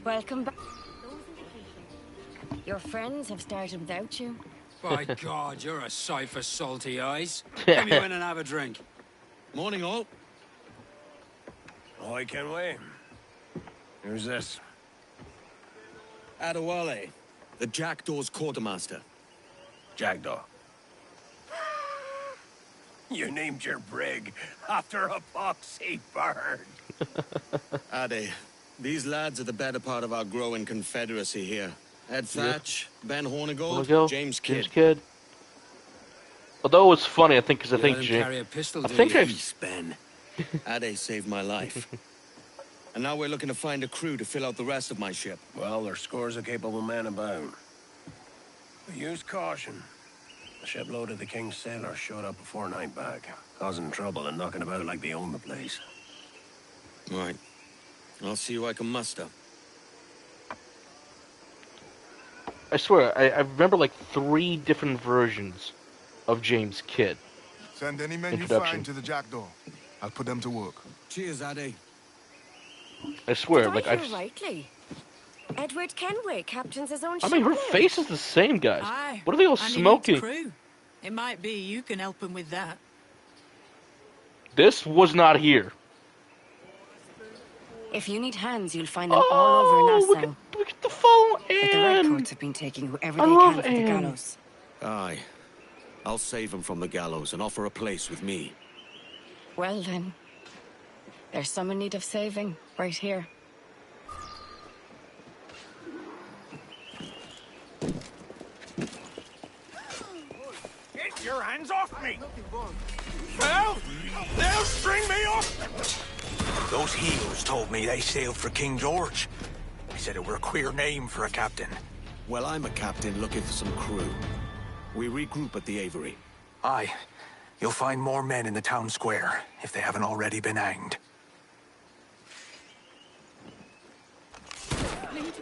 Welcome back. Your friends have started without you. By God, you're a sight for salty eyes. Come you in and have a drink. Morning, all. I can wait. Who's this? Adewale, the Jackdaw's quartermaster. Jackdaw. You named your brig after a foxy bird. Ade, these lads are the better part of our growing confederacy here. Ed Thatch, Ben Hornigold, James Kidd. Although it's funny, I think, because I think carry a pistol, I think I've... Ben. Ade saved my life. And now we're looking to find a crew to fill out the rest of my ship. Well, there's scores of capable men about. But use caution. The shipload of the King's sailors showed up before night back, causing trouble and knocking about like they own the place. Right. I'll see who I can muster. I swear, I remember like 3 different versions of James Kidd. Send any men you find to the Jackdaw. I'll put them to work. Cheers, Ade. I swear, Did like I hear rightly? Edward Kenway captains his own ship. I mean, her now. face is the same, guys. Aye. What are they all And he smoking? needs crew. It might be you can help him with that. This was not here. If you need hands, you'll find them all over Nassau. We get to follow But the Anne. redcoats have been taking whoever I they love can to the Anne. gallows. Aye. I'll save him from the gallows and offer a place with me. Well then, there's some in need of saving, right here. Get your hands off me! Well, they'll string me up! Those heels told me they sailed for King George. They said it were a queer name for a captain. Well, I'm a captain looking for some crew. We regroup at the Avery. Aye. You'll find more men in the town square, if they haven't already been hanged.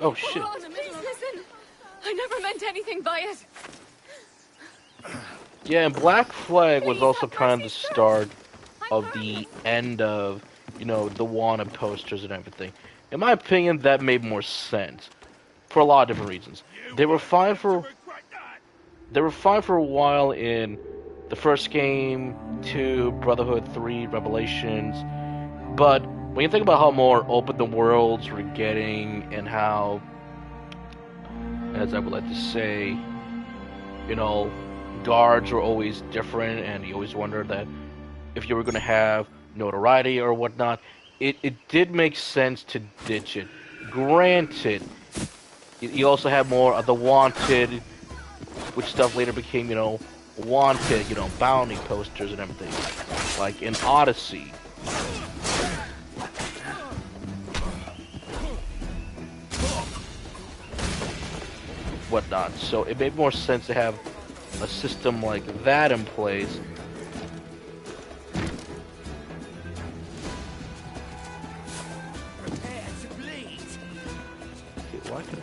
Oh shit. Oh, please listen. I never meant anything by it. Yeah, and Black Flag was also kind of the start of the end of, you know, the wanted posters and everything. In my opinion, that made more sense for a lot of different reasons. They were fine for a while in the first game, 2, Brotherhood 3, Revelations, but when you think about how more open the worlds were getting and how, as I would like to say, you know, guards were always different, and you always wondered that if you were going to have notoriety or whatnot, it did make sense to ditch it. Granted, you also have more of the wanted, which stuff later became, you know, wanted, you know, bounty posters and everything, like in Odyssey. Whatnot. So it made more sense to have a system like that in place. Okay, why could I...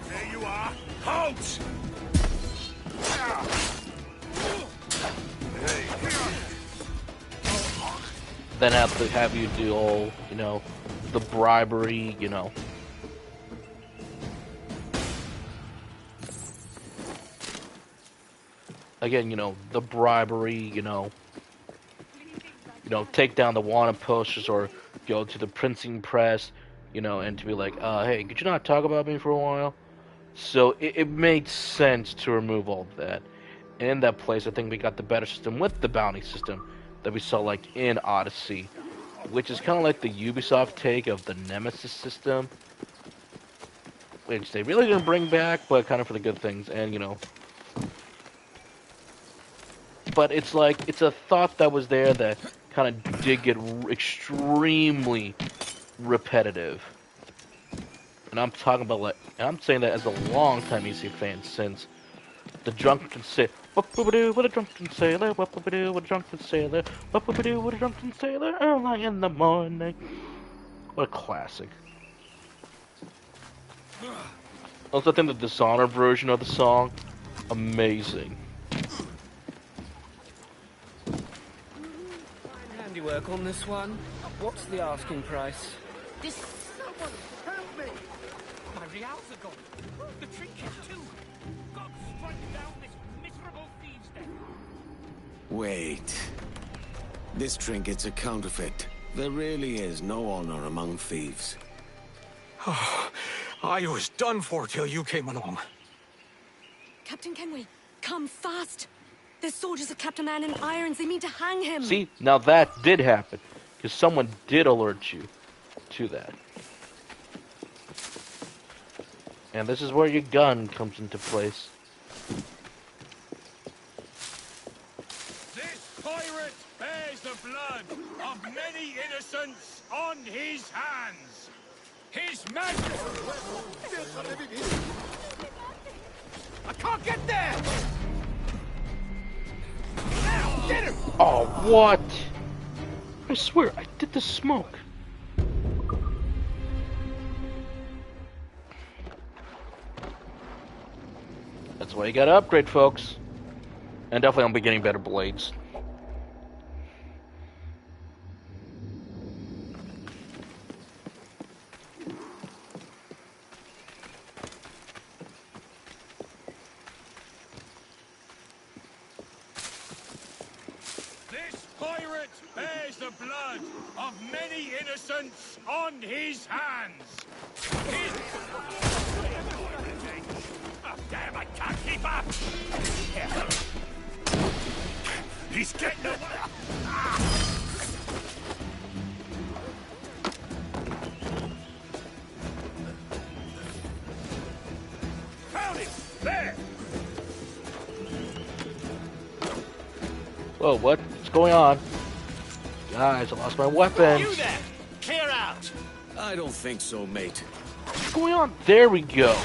There you are. Halt! Then have to have you do all, you know, the bribery, you know. Again, you know, the bribery, you know, take down the wanted posters or go to the printing press, you know, and to be like, hey, could you not talk about me for a while? So it made sense to remove all of that. And in that place, I think we got the better system with the bounty system that we saw, like, in Odyssey, which is kind of like the Ubisoft take of the Nemesis system, which they really didn't bring back, but kind of for the good things, and, you know. But it's like, it's a thought that was there that kind of did get extremely repetitive. And I'm talking about, like, and I'm saying that as a long-time EC fan, since the drunken sailor, what-a-doo, what a drunken sailor, what-a-doo, what a drunken sailor, what-a-doo, what a drunken sailor, early in the morning. What a classic. Also, I think the Dishonored version of the song, amazing. Handiwork on this one. What's the asking price? This... Someone help me! My reals are gone. The trinket too. God strike down this miserable thieves' den. Wait. This trinket's a counterfeit. There really is no honor among thieves. Oh, I was done for till you came along. Captain Kenway, come fast. There's soldiers of Captain Man in irons. They mean to hang him. See, now that did happen, because someone did alert you to that. And this is where your gun comes into place. This pirate bears the blood of many innocents on his hands. His majesty... I can't get there! Now, get him! Oh, what? I swear, I did the smoke. That's why you gotta upgrade, folks. And definitely I'll be getting better blades. This pirate bears the blood of many innocents on his hands. Oh, damn, I can't keep up! He's getting away! Found him! There! Whoa, what's going on? Guys, I lost my weapons. You there! Clear out! I don't think so, mate. going on? There we go.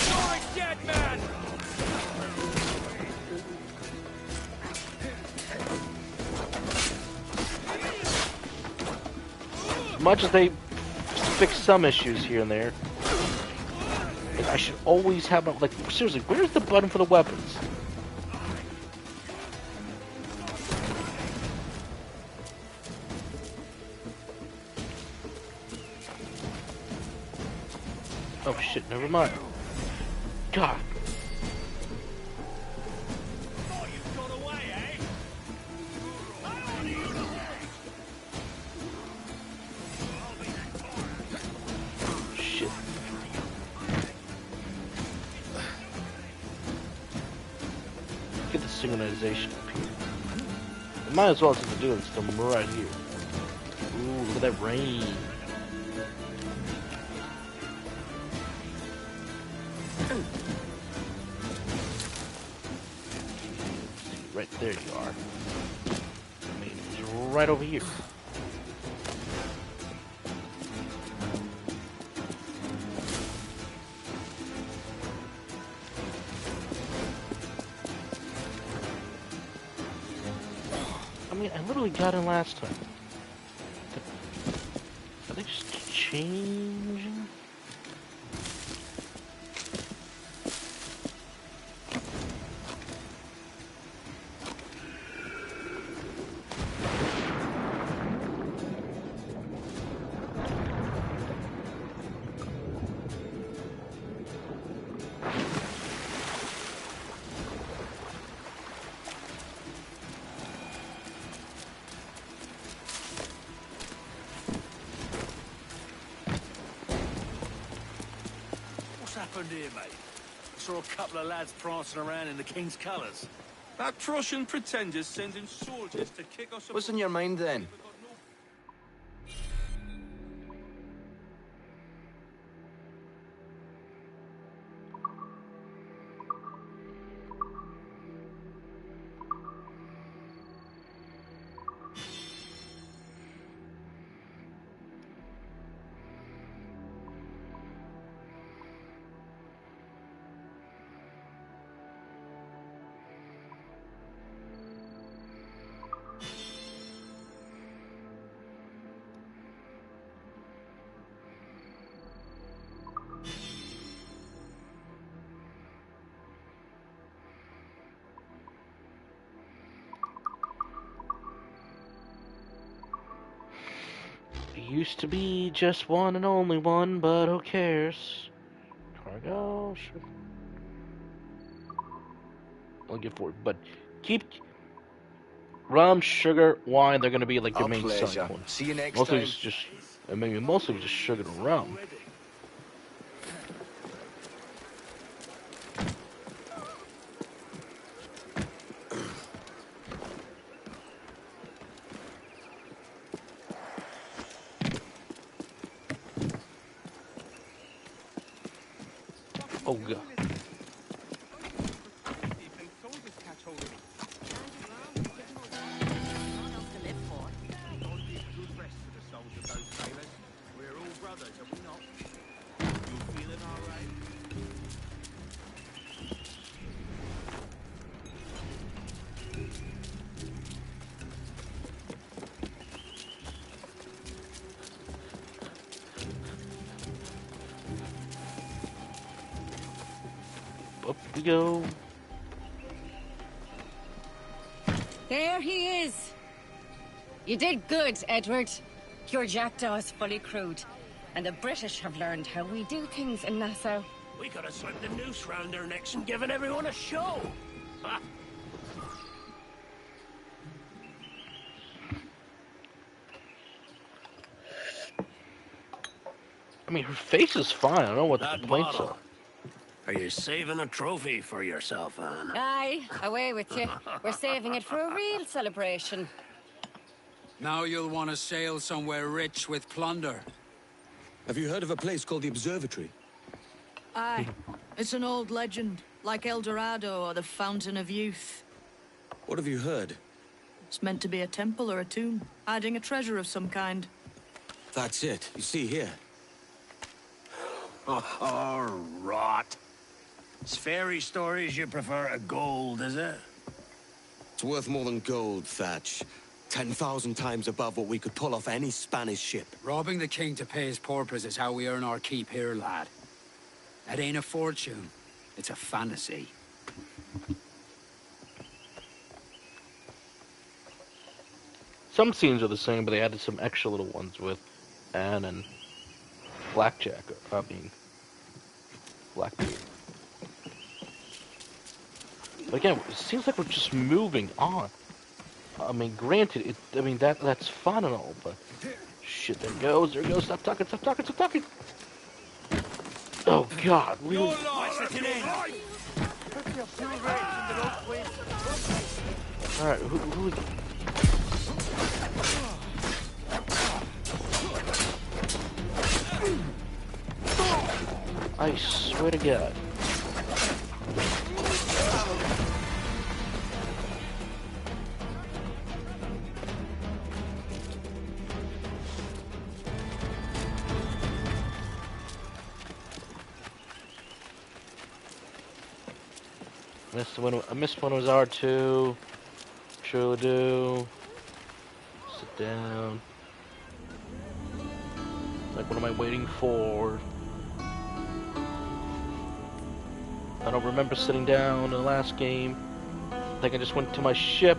You're a dead man! As much as they fix some issues here and there, like, I should always have, like, seriously, where's the button for the weapons? Oh shit, never mind. God. Shit. Get the synchronization up here. I might as well since I'm doing this, I'm right here. Ooh, look at that rain. Right there you are. I mean, he's right over here. I mean, I literally got in last time. Are they just changing? Happened here, mate? I saw a couple of lads prancing around in the king's colours. That Prussian pretender's sending soldiers to kick us. What's in your mind then? Used to be just one and only one, but who cares? Cargo, sure. I'll get for it, but keep rum, sugar, wine. They're gonna be like your main selling points. See you next mostly time. it's just, I mean, mostly just sugar and rum. Oh god. Up we go. There he is. You did good, Edward. Your jackdaw is fully crewed, and the British have learned how we do things in Nassau. We could have slipped the noose round their necks and given everyone a show. Ha. I mean, her face is fine. I don't know what the That complaints bottle. are. Are you saving a trophy for yourself, Anne? Aye, away with you. We're saving it for a real celebration. Now you'll want to sail somewhere rich with plunder. Have you heard of a place called the Observatory? Aye. It's an old legend, like El Dorado or the Fountain of Youth. What have you heard? It's meant to be a temple or a tomb, hiding a treasure of some kind. That's it. You see here. Oh, rot. It's fairy stories you prefer to gold, is it? It's worth more than gold, Thatch. 10,000 times above what we could pull off any Spanish ship. Robbing the king to pay his porpoise is how we earn our keep here, lad. It ain't a fortune. It's a fantasy. Some scenes are the same, but they added some extra little ones with Anne and Blackjack. Blackbeard. But again, it seems like we're just moving on. I mean, granted, that's fun and all, but shit, there goes. Stop talking. Oh God, really? All right, who? I swear to God. I missed when it was R2. Truly do. Sit down. Like, what am I waiting for? I don't remember sitting down in the last game. I think I just went to my ship.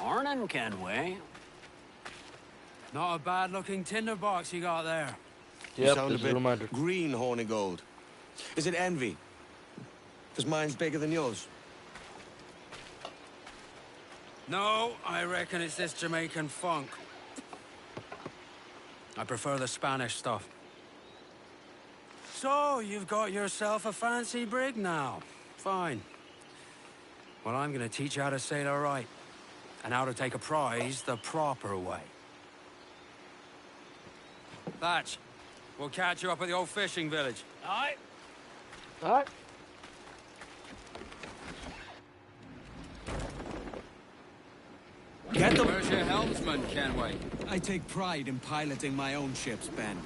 Morning, Kenway. Not a bad-looking tinderbox you got there. You Yep, sound a this is a bit reminder. green, Hornigold. Is it envy? Because mine's bigger than yours. No, I reckon it's this Jamaican funk. I prefer the Spanish stuff. So, you've got yourself a fancy brig now. Fine. Well, I'm gonna teach you how to sail her right. And how to take a prize the proper way. Thatch, we'll catch you up at the old fishing village. Aye. Alright. Get them. Where's your helmsman, Kenway? I take pride in piloting my own ships, Ben.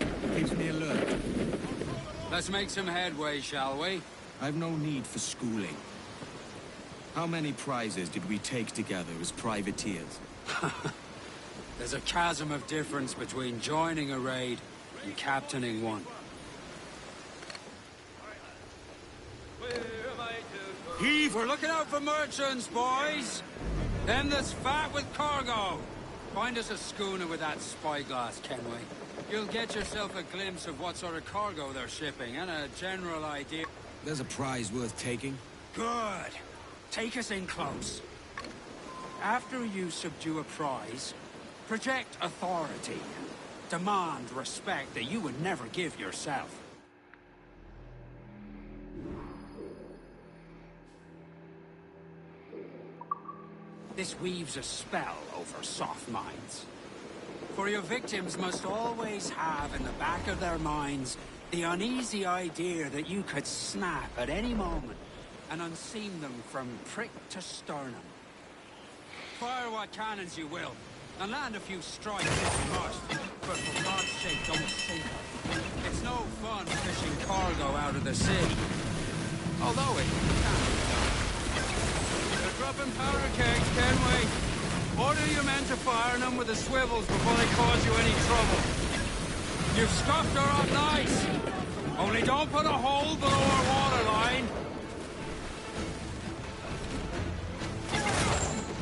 It keeps me alert. Let's make some headway, shall we? I've no need for schooling. How many prizes did we take together as privateers? There's a chasm of difference between joining a raid and captaining one. Heave! We're looking out for merchants, boys! Them that's fat with cargo! Find us a schooner with that spyglass, Kenway. You'll get yourself a glimpse of what sort of cargo they're shipping, and a general idea. There's a prize worth taking. Good! Take us in close. After you subdue a prize, project authority. Demand respect that you would never give yourself. This weaves a spell over soft minds. For your victims must always have in the back of their minds the uneasy idea that you could snap at any moment and unseam them from prick to sternum. Fire what cannons you will, and land a few strikes if you must, but for God's sake don't sink her. It's no fun fishing cargo out of the sea, although it can be done. They're dropping powder kegs, Kenway. Order your men to fire them with the swivels before they cause you any trouble. You've scuffed her up nice. Only don't put a hole below our waterline.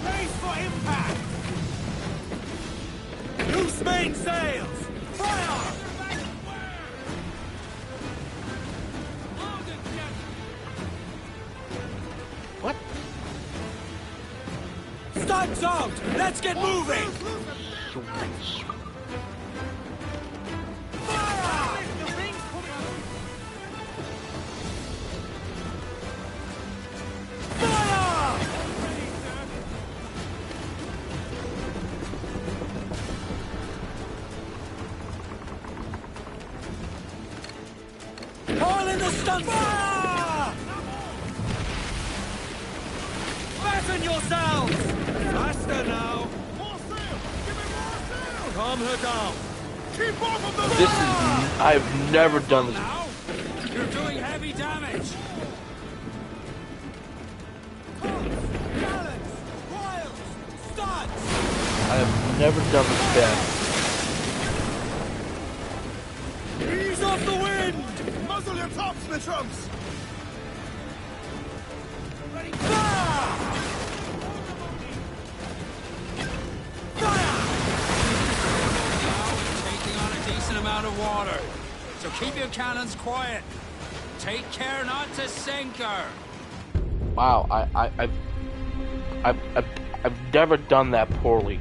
Brace for impact! Loose main sails! Fire! What? Stunts out! Let's get moving! Haul in the stunt! Fire! Fasten yourselves! Faster now! More sail! Calm her down. Keep off of the This is... I've never done this. You're doing heavy damage. I have never done this bad. Ease off the wind! Muzzle your tops, my trumps! Taking on a decent amount of water. So keep your cannons quiet. Take care not to sink her. Wow, I've never done that poorly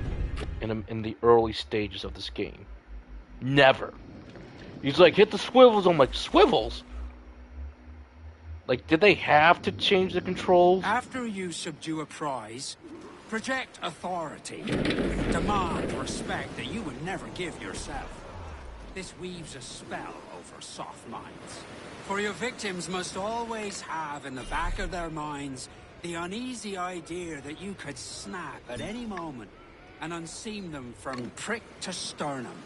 in the early stages of this game. Never. He's like, hit the swivels. I'm like, swivels? Like, did they have to change the controls? After you subdue a prize, project authority. Demand respect that you would never give yourself. This weaves a spell over soft minds. For your victims must always have in the back of their minds the uneasy idea that you could snap at any moment and unseam them from prick to sternum.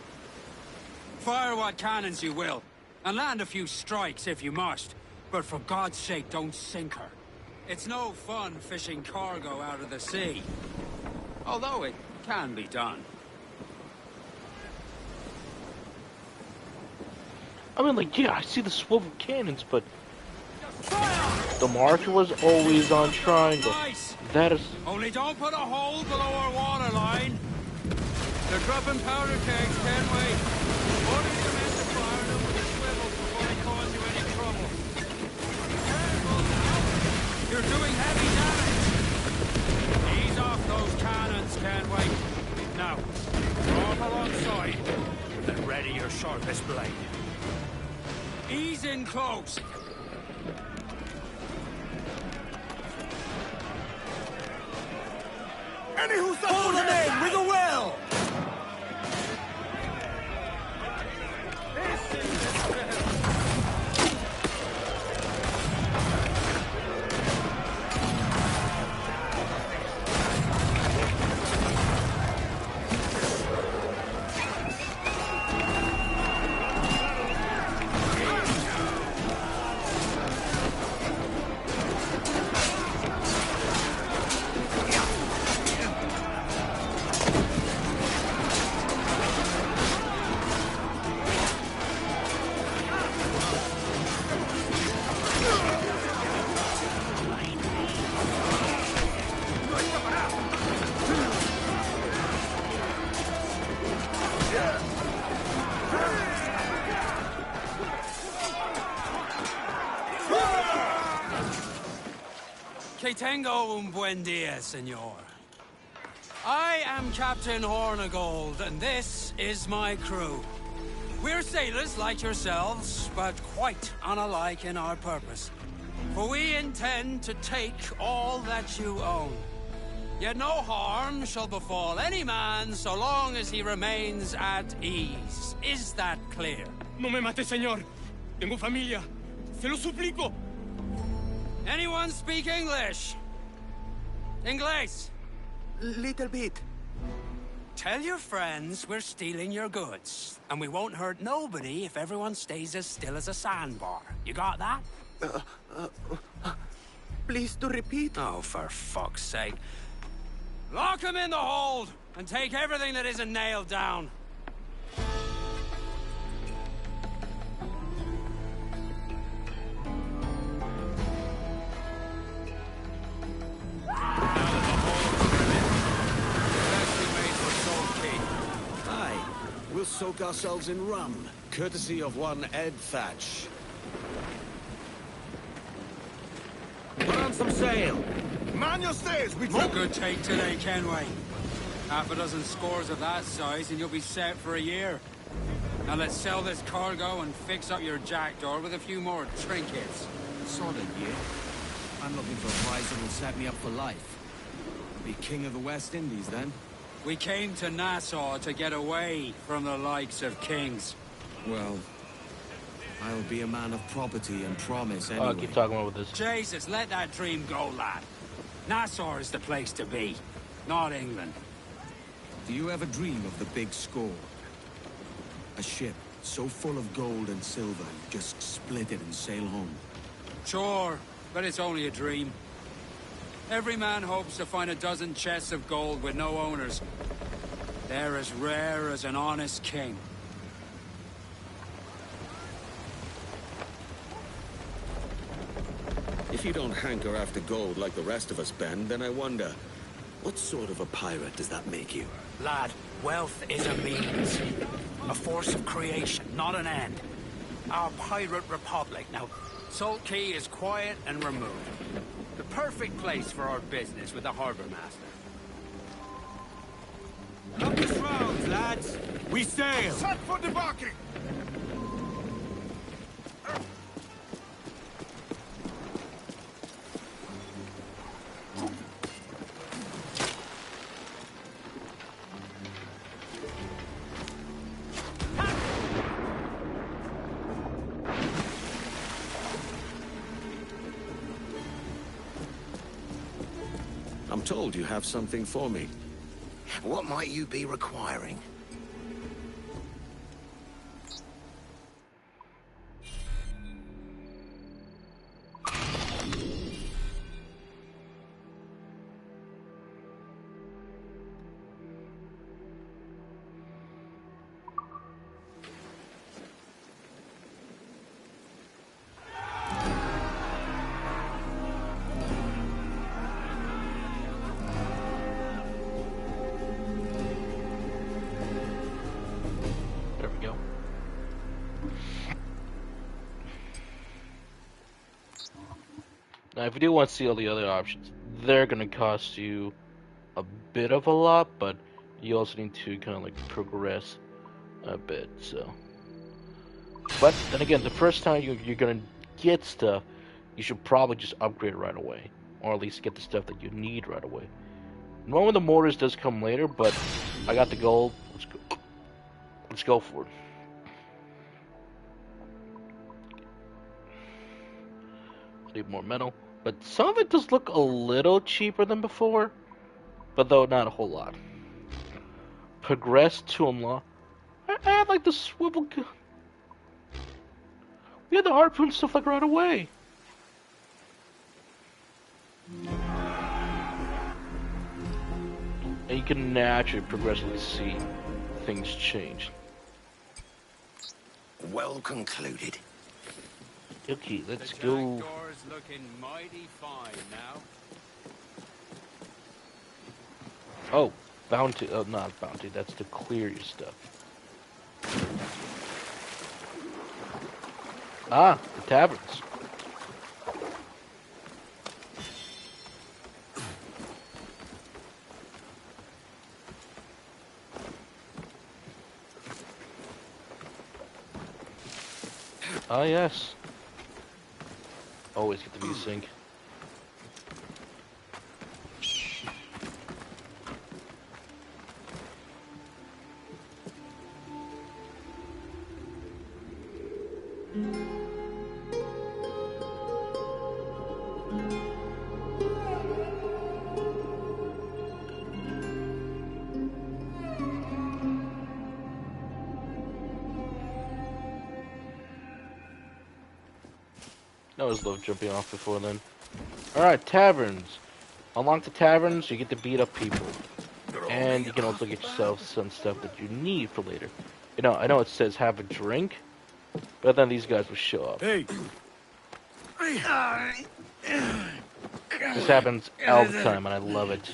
Fire what cannons you will, and land a few strikes if you must, but for God's sake don't sink her. It's no fun fishing cargo out of the sea, although it can be done. I mean, like, yeah, I see the swivel cannons, but the marker was always on triangle. Nice. That is... Only don't put a hole below our water line. They're dropping powder kegs, can't wait. Order your men to fire them with the swivels before they cause you any trouble. Careful now. You're doing heavy damage. Ease off those cannons, can't wait. Now, draw up alongside. Then ready your sharpest blade. Ease in close. Any who's hold them in with a will! Que tengo un buen dia, senor. I am Captain Hornigold, and this is my crew. We're sailors like yourselves, but quite unalike in our purpose. For we intend to take all that you own. Yet no harm shall befall any man so long as he remains at ease. Is that clear? No me mate, señor. Tengo familia. Se lo suplico. Anyone speak English? Inglés? Little bit. Tell your friends we're stealing your goods, and we won't hurt nobody if everyone stays as still as a sandbar. You got that? Please to repeat. Oh, for fuck's sake. Lock him in the hold, and take everything that isn't nailed down. Aye, we'll soak ourselves in rum, courtesy of one Ed Thatch. Put on some sail. Man your stays, we No good take today, Kenway. Half a dozen scores of that size and you'll be set for a year. Now let's sell this cargo and fix up your jackdaw with a few more trinkets. Solid, yeah. I'm looking for a prize that will set me up for life. I'll be king of the West Indies then. We came to Nassau to get away from the likes of kings. Well, I'll be a man of property and promise anyway. I'll keep talking about this. Jesus, let that dream go, lad. Nassau is the place to be, not England. Do you ever dream of the big score? A ship so full of gold and silver, you just split it and sail home. Sure, but it's only a dream. Every man hopes to find a dozen chests of gold with no owners. They're as rare as an honest king. If you don't hanker after gold like the rest of us, Ben, then I wonder, what sort of a pirate does that make you? Lad, wealth is a means. A force of creation, not an end. Our pirate republic. Now, Salt Key is quiet and remote. The perfect place for our business with the harbor master. Compass round, lads! We sail! Set for debarking! I'm told you have something for me. What might you be requiring? Now, if you do want to see all the other options, they're going to cost you a bit of a lot, but you also need to kind of like progress a bit, so. But then again, the first time you're going to get stuff, you should probably just upgrade right away, or at least get the stuff that you need right away. One of the mortars does come later, but I got the gold. Let's go for it. Need more metal, but some of it does look a little cheaper than before, but though not a whole lot. Progress to unlock. I had like the swivel gun. We had the harpoon stuff like right away. And you can naturally progressively see things change. Well concluded. Okay, let's go. Door's looking mighty fine now. Oh, bounty. Oh, not bounty. That's to clear your stuff. Ah, the taverns. Ah, yes. Always get to be sync. I always love jumping off before then. Alright, taverns. Unlock the taverns, you get to beat up people. And you can also get yourself some stuff that you need for later. You know, I know it says have a drink, but then these guys will show up. Hey! This happens all the time, and I love it.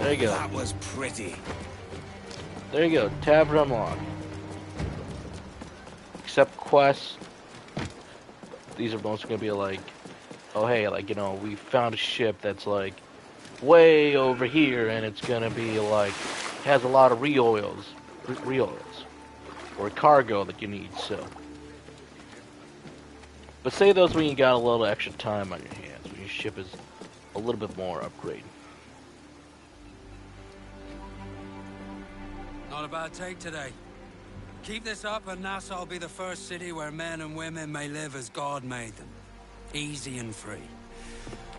There you go. That was pretty. There you go. Tavern unlocked. Accept quests. These are mostly gonna be like, oh hey, like, you know, we found a ship that's like way over here, and it's gonna be like has a lot of re-oils, or cargo that you need. So, but say those when you got a little extra time on your hands, when your ship is a little bit more upgraded. Not a bad take today. Keep this up and Nassau will be the first city where men and women may live as God made them. Easy and free.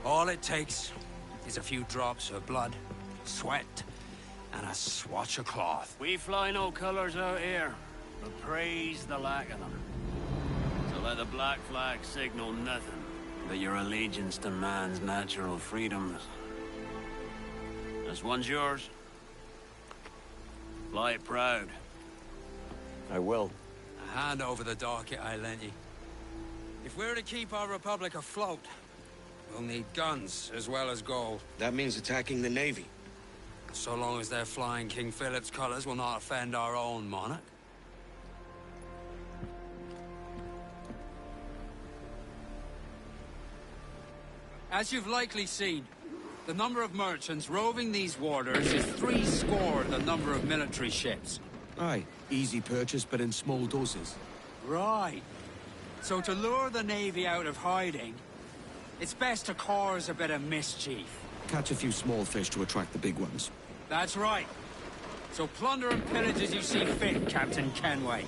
All it takes is a few drops of blood, sweat, and a swatch of cloth. We fly no colors out here, but praise the lack of them. So let the black flag signal nothing but your allegiance to man's natural freedoms. This one's yours. Fly it proud. I will. A hand over the docket I lent you. If we're to keep our republic afloat, we'll need guns as well as gold. That means attacking the Navy. So long as they're flying King Philip's colors will not offend our own monarch. As you've likely seen, the number of merchants roving these waters is 70 the number of military ships. Aye, easy purchase, but in small doses. Right. So to lure the Navy out of hiding, it's best to cause a bit of mischief. Catch a few small fish to attract the big ones. That's right. So plunder and pillage as you see fit, Captain Kenway.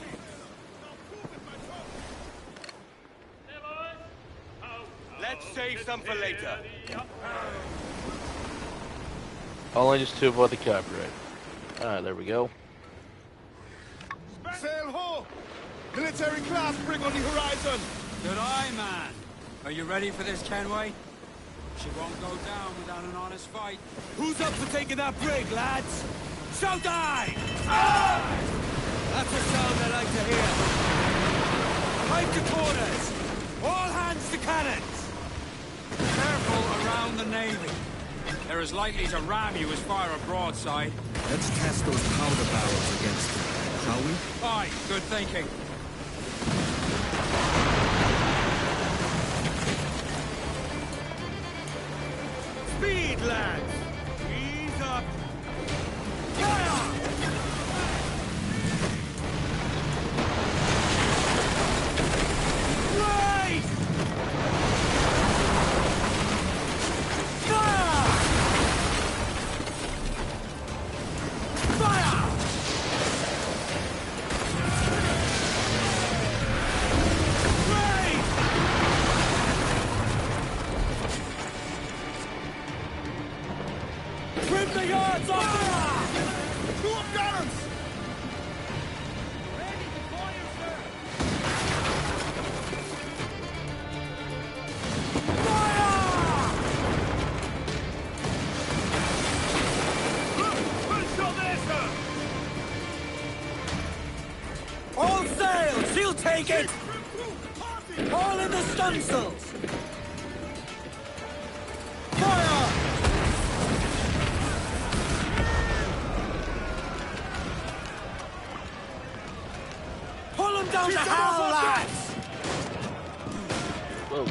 Let's save some for later. Only just to avoid the copyright. Alright, there we go. Sail ho! Military class brig on the horizon! Good eye, man. Are you ready for this, Kenway? She won't go down without an honest fight. Who's up for taking that brig, lads? Shout aye! Aye! That's a sound I like to hear. Fight to quarters! All hands to cannons! Careful around the Navy. They're as likely to ram you as fire a broadside. Let's test those powder barrels against them, shall we? Aye, good thinking. Speed, lads! Ease up! Fire! Right! Fire! Fire! Right! Trim the yards off! Two up gunners! Ready to fire, sir! All sail! She'll take it! All in the stunsails! Fire! Pull them down to hell, lads! Whoa.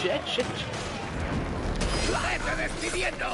Shit. ¡La está despidiendo!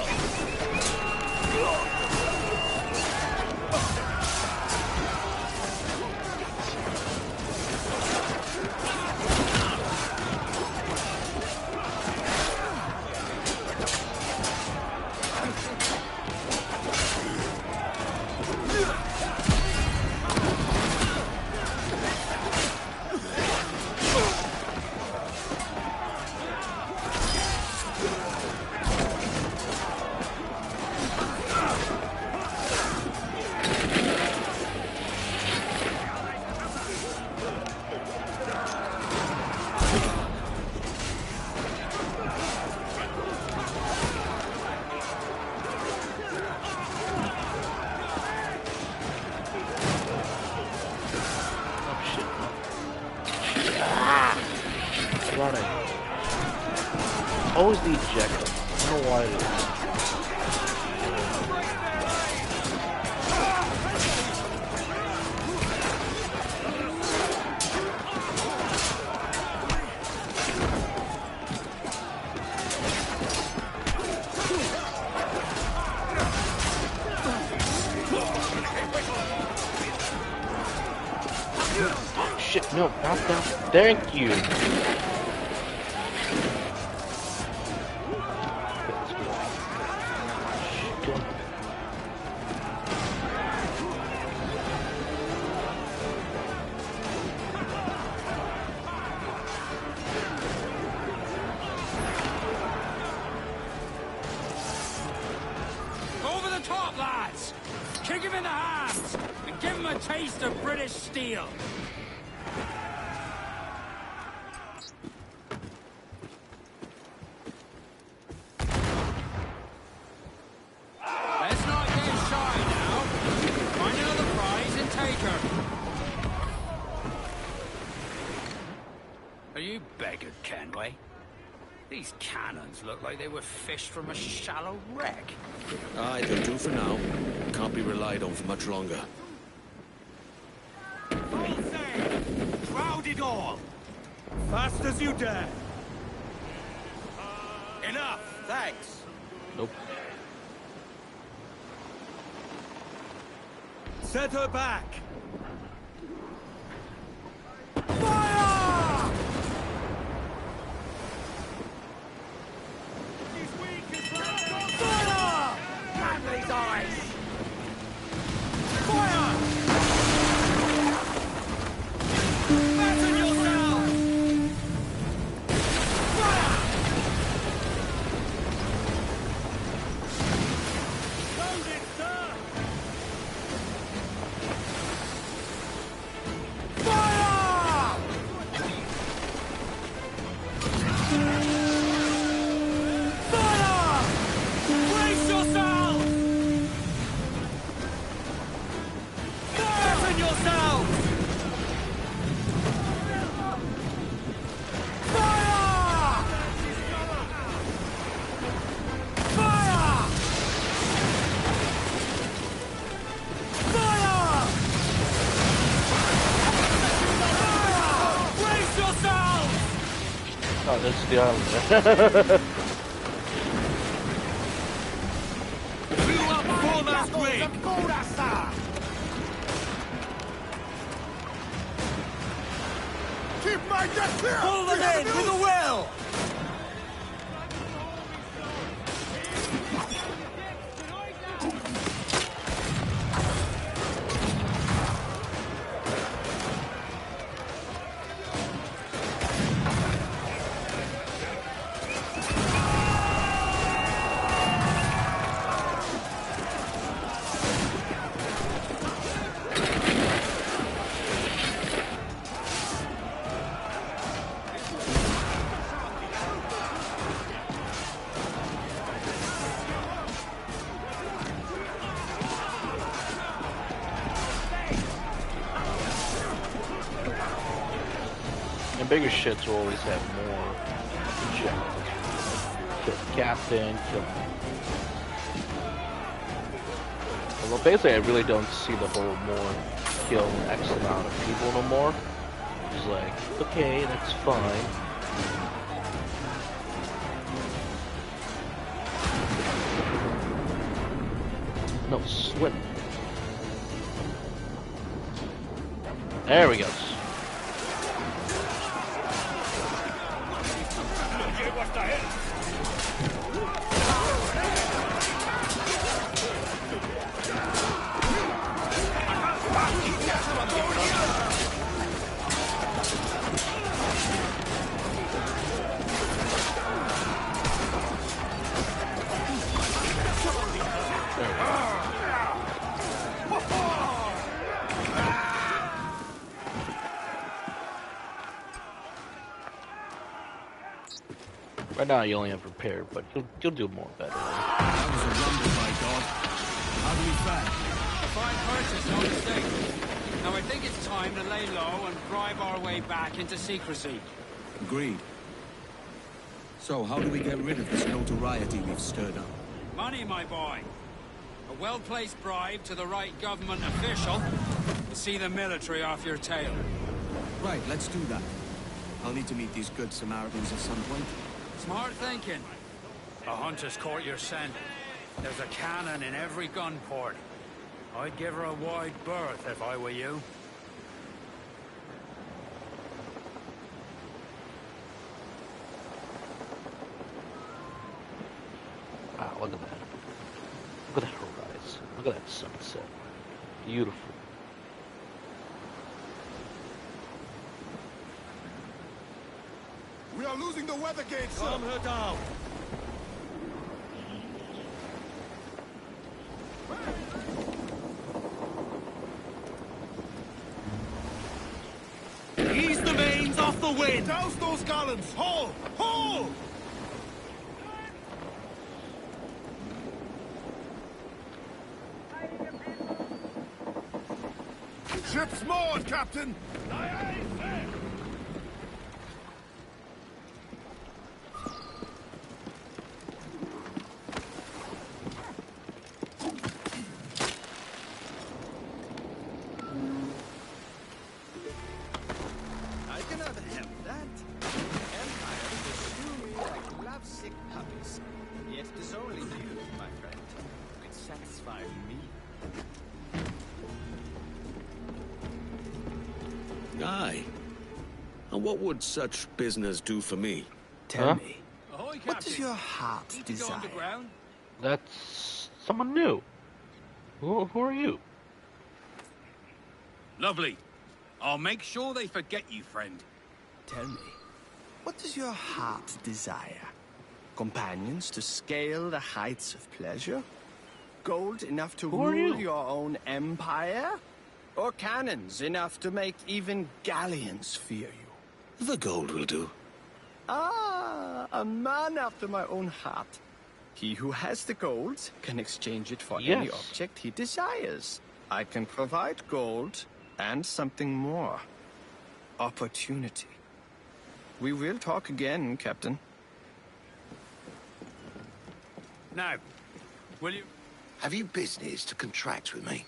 always the ejector. I don't know why it is. Shit, no, not that. Thank you. Over the top, lads! Kick him in the hands and give him a taste of British steel. Let's not get shy now. Find another prize and take her. Are you beggared, Kenway? These cannons look like they were fished from a shallow wreck. Aye, they'll do for now. Can't be relied on for much longer. Crowd it all! Fast as you dare! Enough, thanks. Nope. Set her back! Manly's eyes! Fire! Fasten yourselves! Fire! Loaded, sir! Fire! Fire! Brace yourselves! Fasten yourselves! Fire! Fire! Fire! Brace yourselves! Oh, that's the island. Fill up for that rig! Keep my deck clear! Pull them in with a will! And bigger ships will always have more objectives. Kill the captain, kill. Well, basically, I really don't see the whole more kill X amount of people no more. It's like, okay, that's fine. No, swim. There we go. Right now you only have repaired, but you'll do more better. That was a rumble, by God. How do we fare? A fine purchase, no mistake. Now I think it's time to lay low and bribe our way back into secrecy. Agreed. So, how do we get rid of this notoriety we've stirred up? Money, my boy. A well-placed bribe to the right government official to see the military off your tail. Right, let's do that. I'll need to meet these good Samaritans at some point. Smart thinking. A hunter's court you're sent. There's a cannon in every gun port. I'd give her a wide berth if I were you. Wow, look at that. Look at that horizon. Look at that sunset. Beautiful. We are losing the weather gate, sir. Calm her down. Ease the mains off the wind! Douse those gallants! Haul! Haul! Ship's moored, Captain! I cannot help that. Empire pursue me like lovesick puppies. Yet it is only you, my friend, which satisfy me. Aye. And what would such business do for me? Tell me, Ahoy, what does your heart Need to go desire? underground? That's someone new. Who are you? Lovely. I'll make sure they forget you, friend. Tell me, what does your heart desire? Companions to scale the heights of pleasure? Gold enough to Who are rule you? your own empire? Or cannons enough to make even galleons fear you? The gold will do. Ah, a man after my own heart. He who has the gold can exchange it for any Yes. object he desires. I can provide gold and something more. Opportunity. We will talk again, Captain. Now, will you... Have you business to contract with me?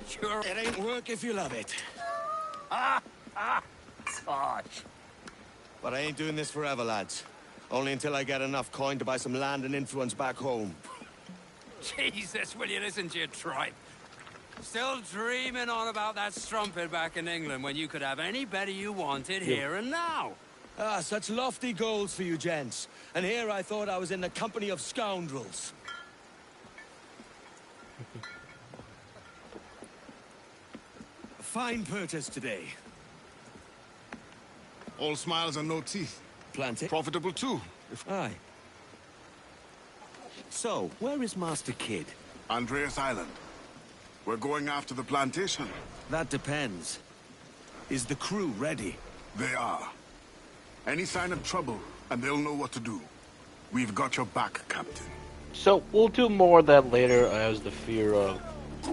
Sure. It ain't work if you love it. Tosh. But I ain't doing this forever, lads. Only until I get enough coin to buy some land and influence back home. Jesus, will you listen to your tripe? Still dreaming on about that strumpet back in England when you could have any better you wanted here and now. Ah, such lofty goals for you gents. And here I thought I was in the company of scoundrels. A fine purchase today. All smiles and no teeth. Plant Profitable too. Aye. So, where is Master Kid? Andreas Island. We're going after the plantation. That depends. Is the crew ready? They are. Any sign of trouble, and they'll know what to do. We've got your back, Captain. So we'll do more of that later, as the fear of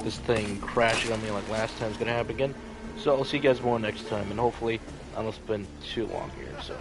this thing crashing on me like last time is gonna happen again. So I'll see you guys more next time, and hopefully I don't spend too long here. So.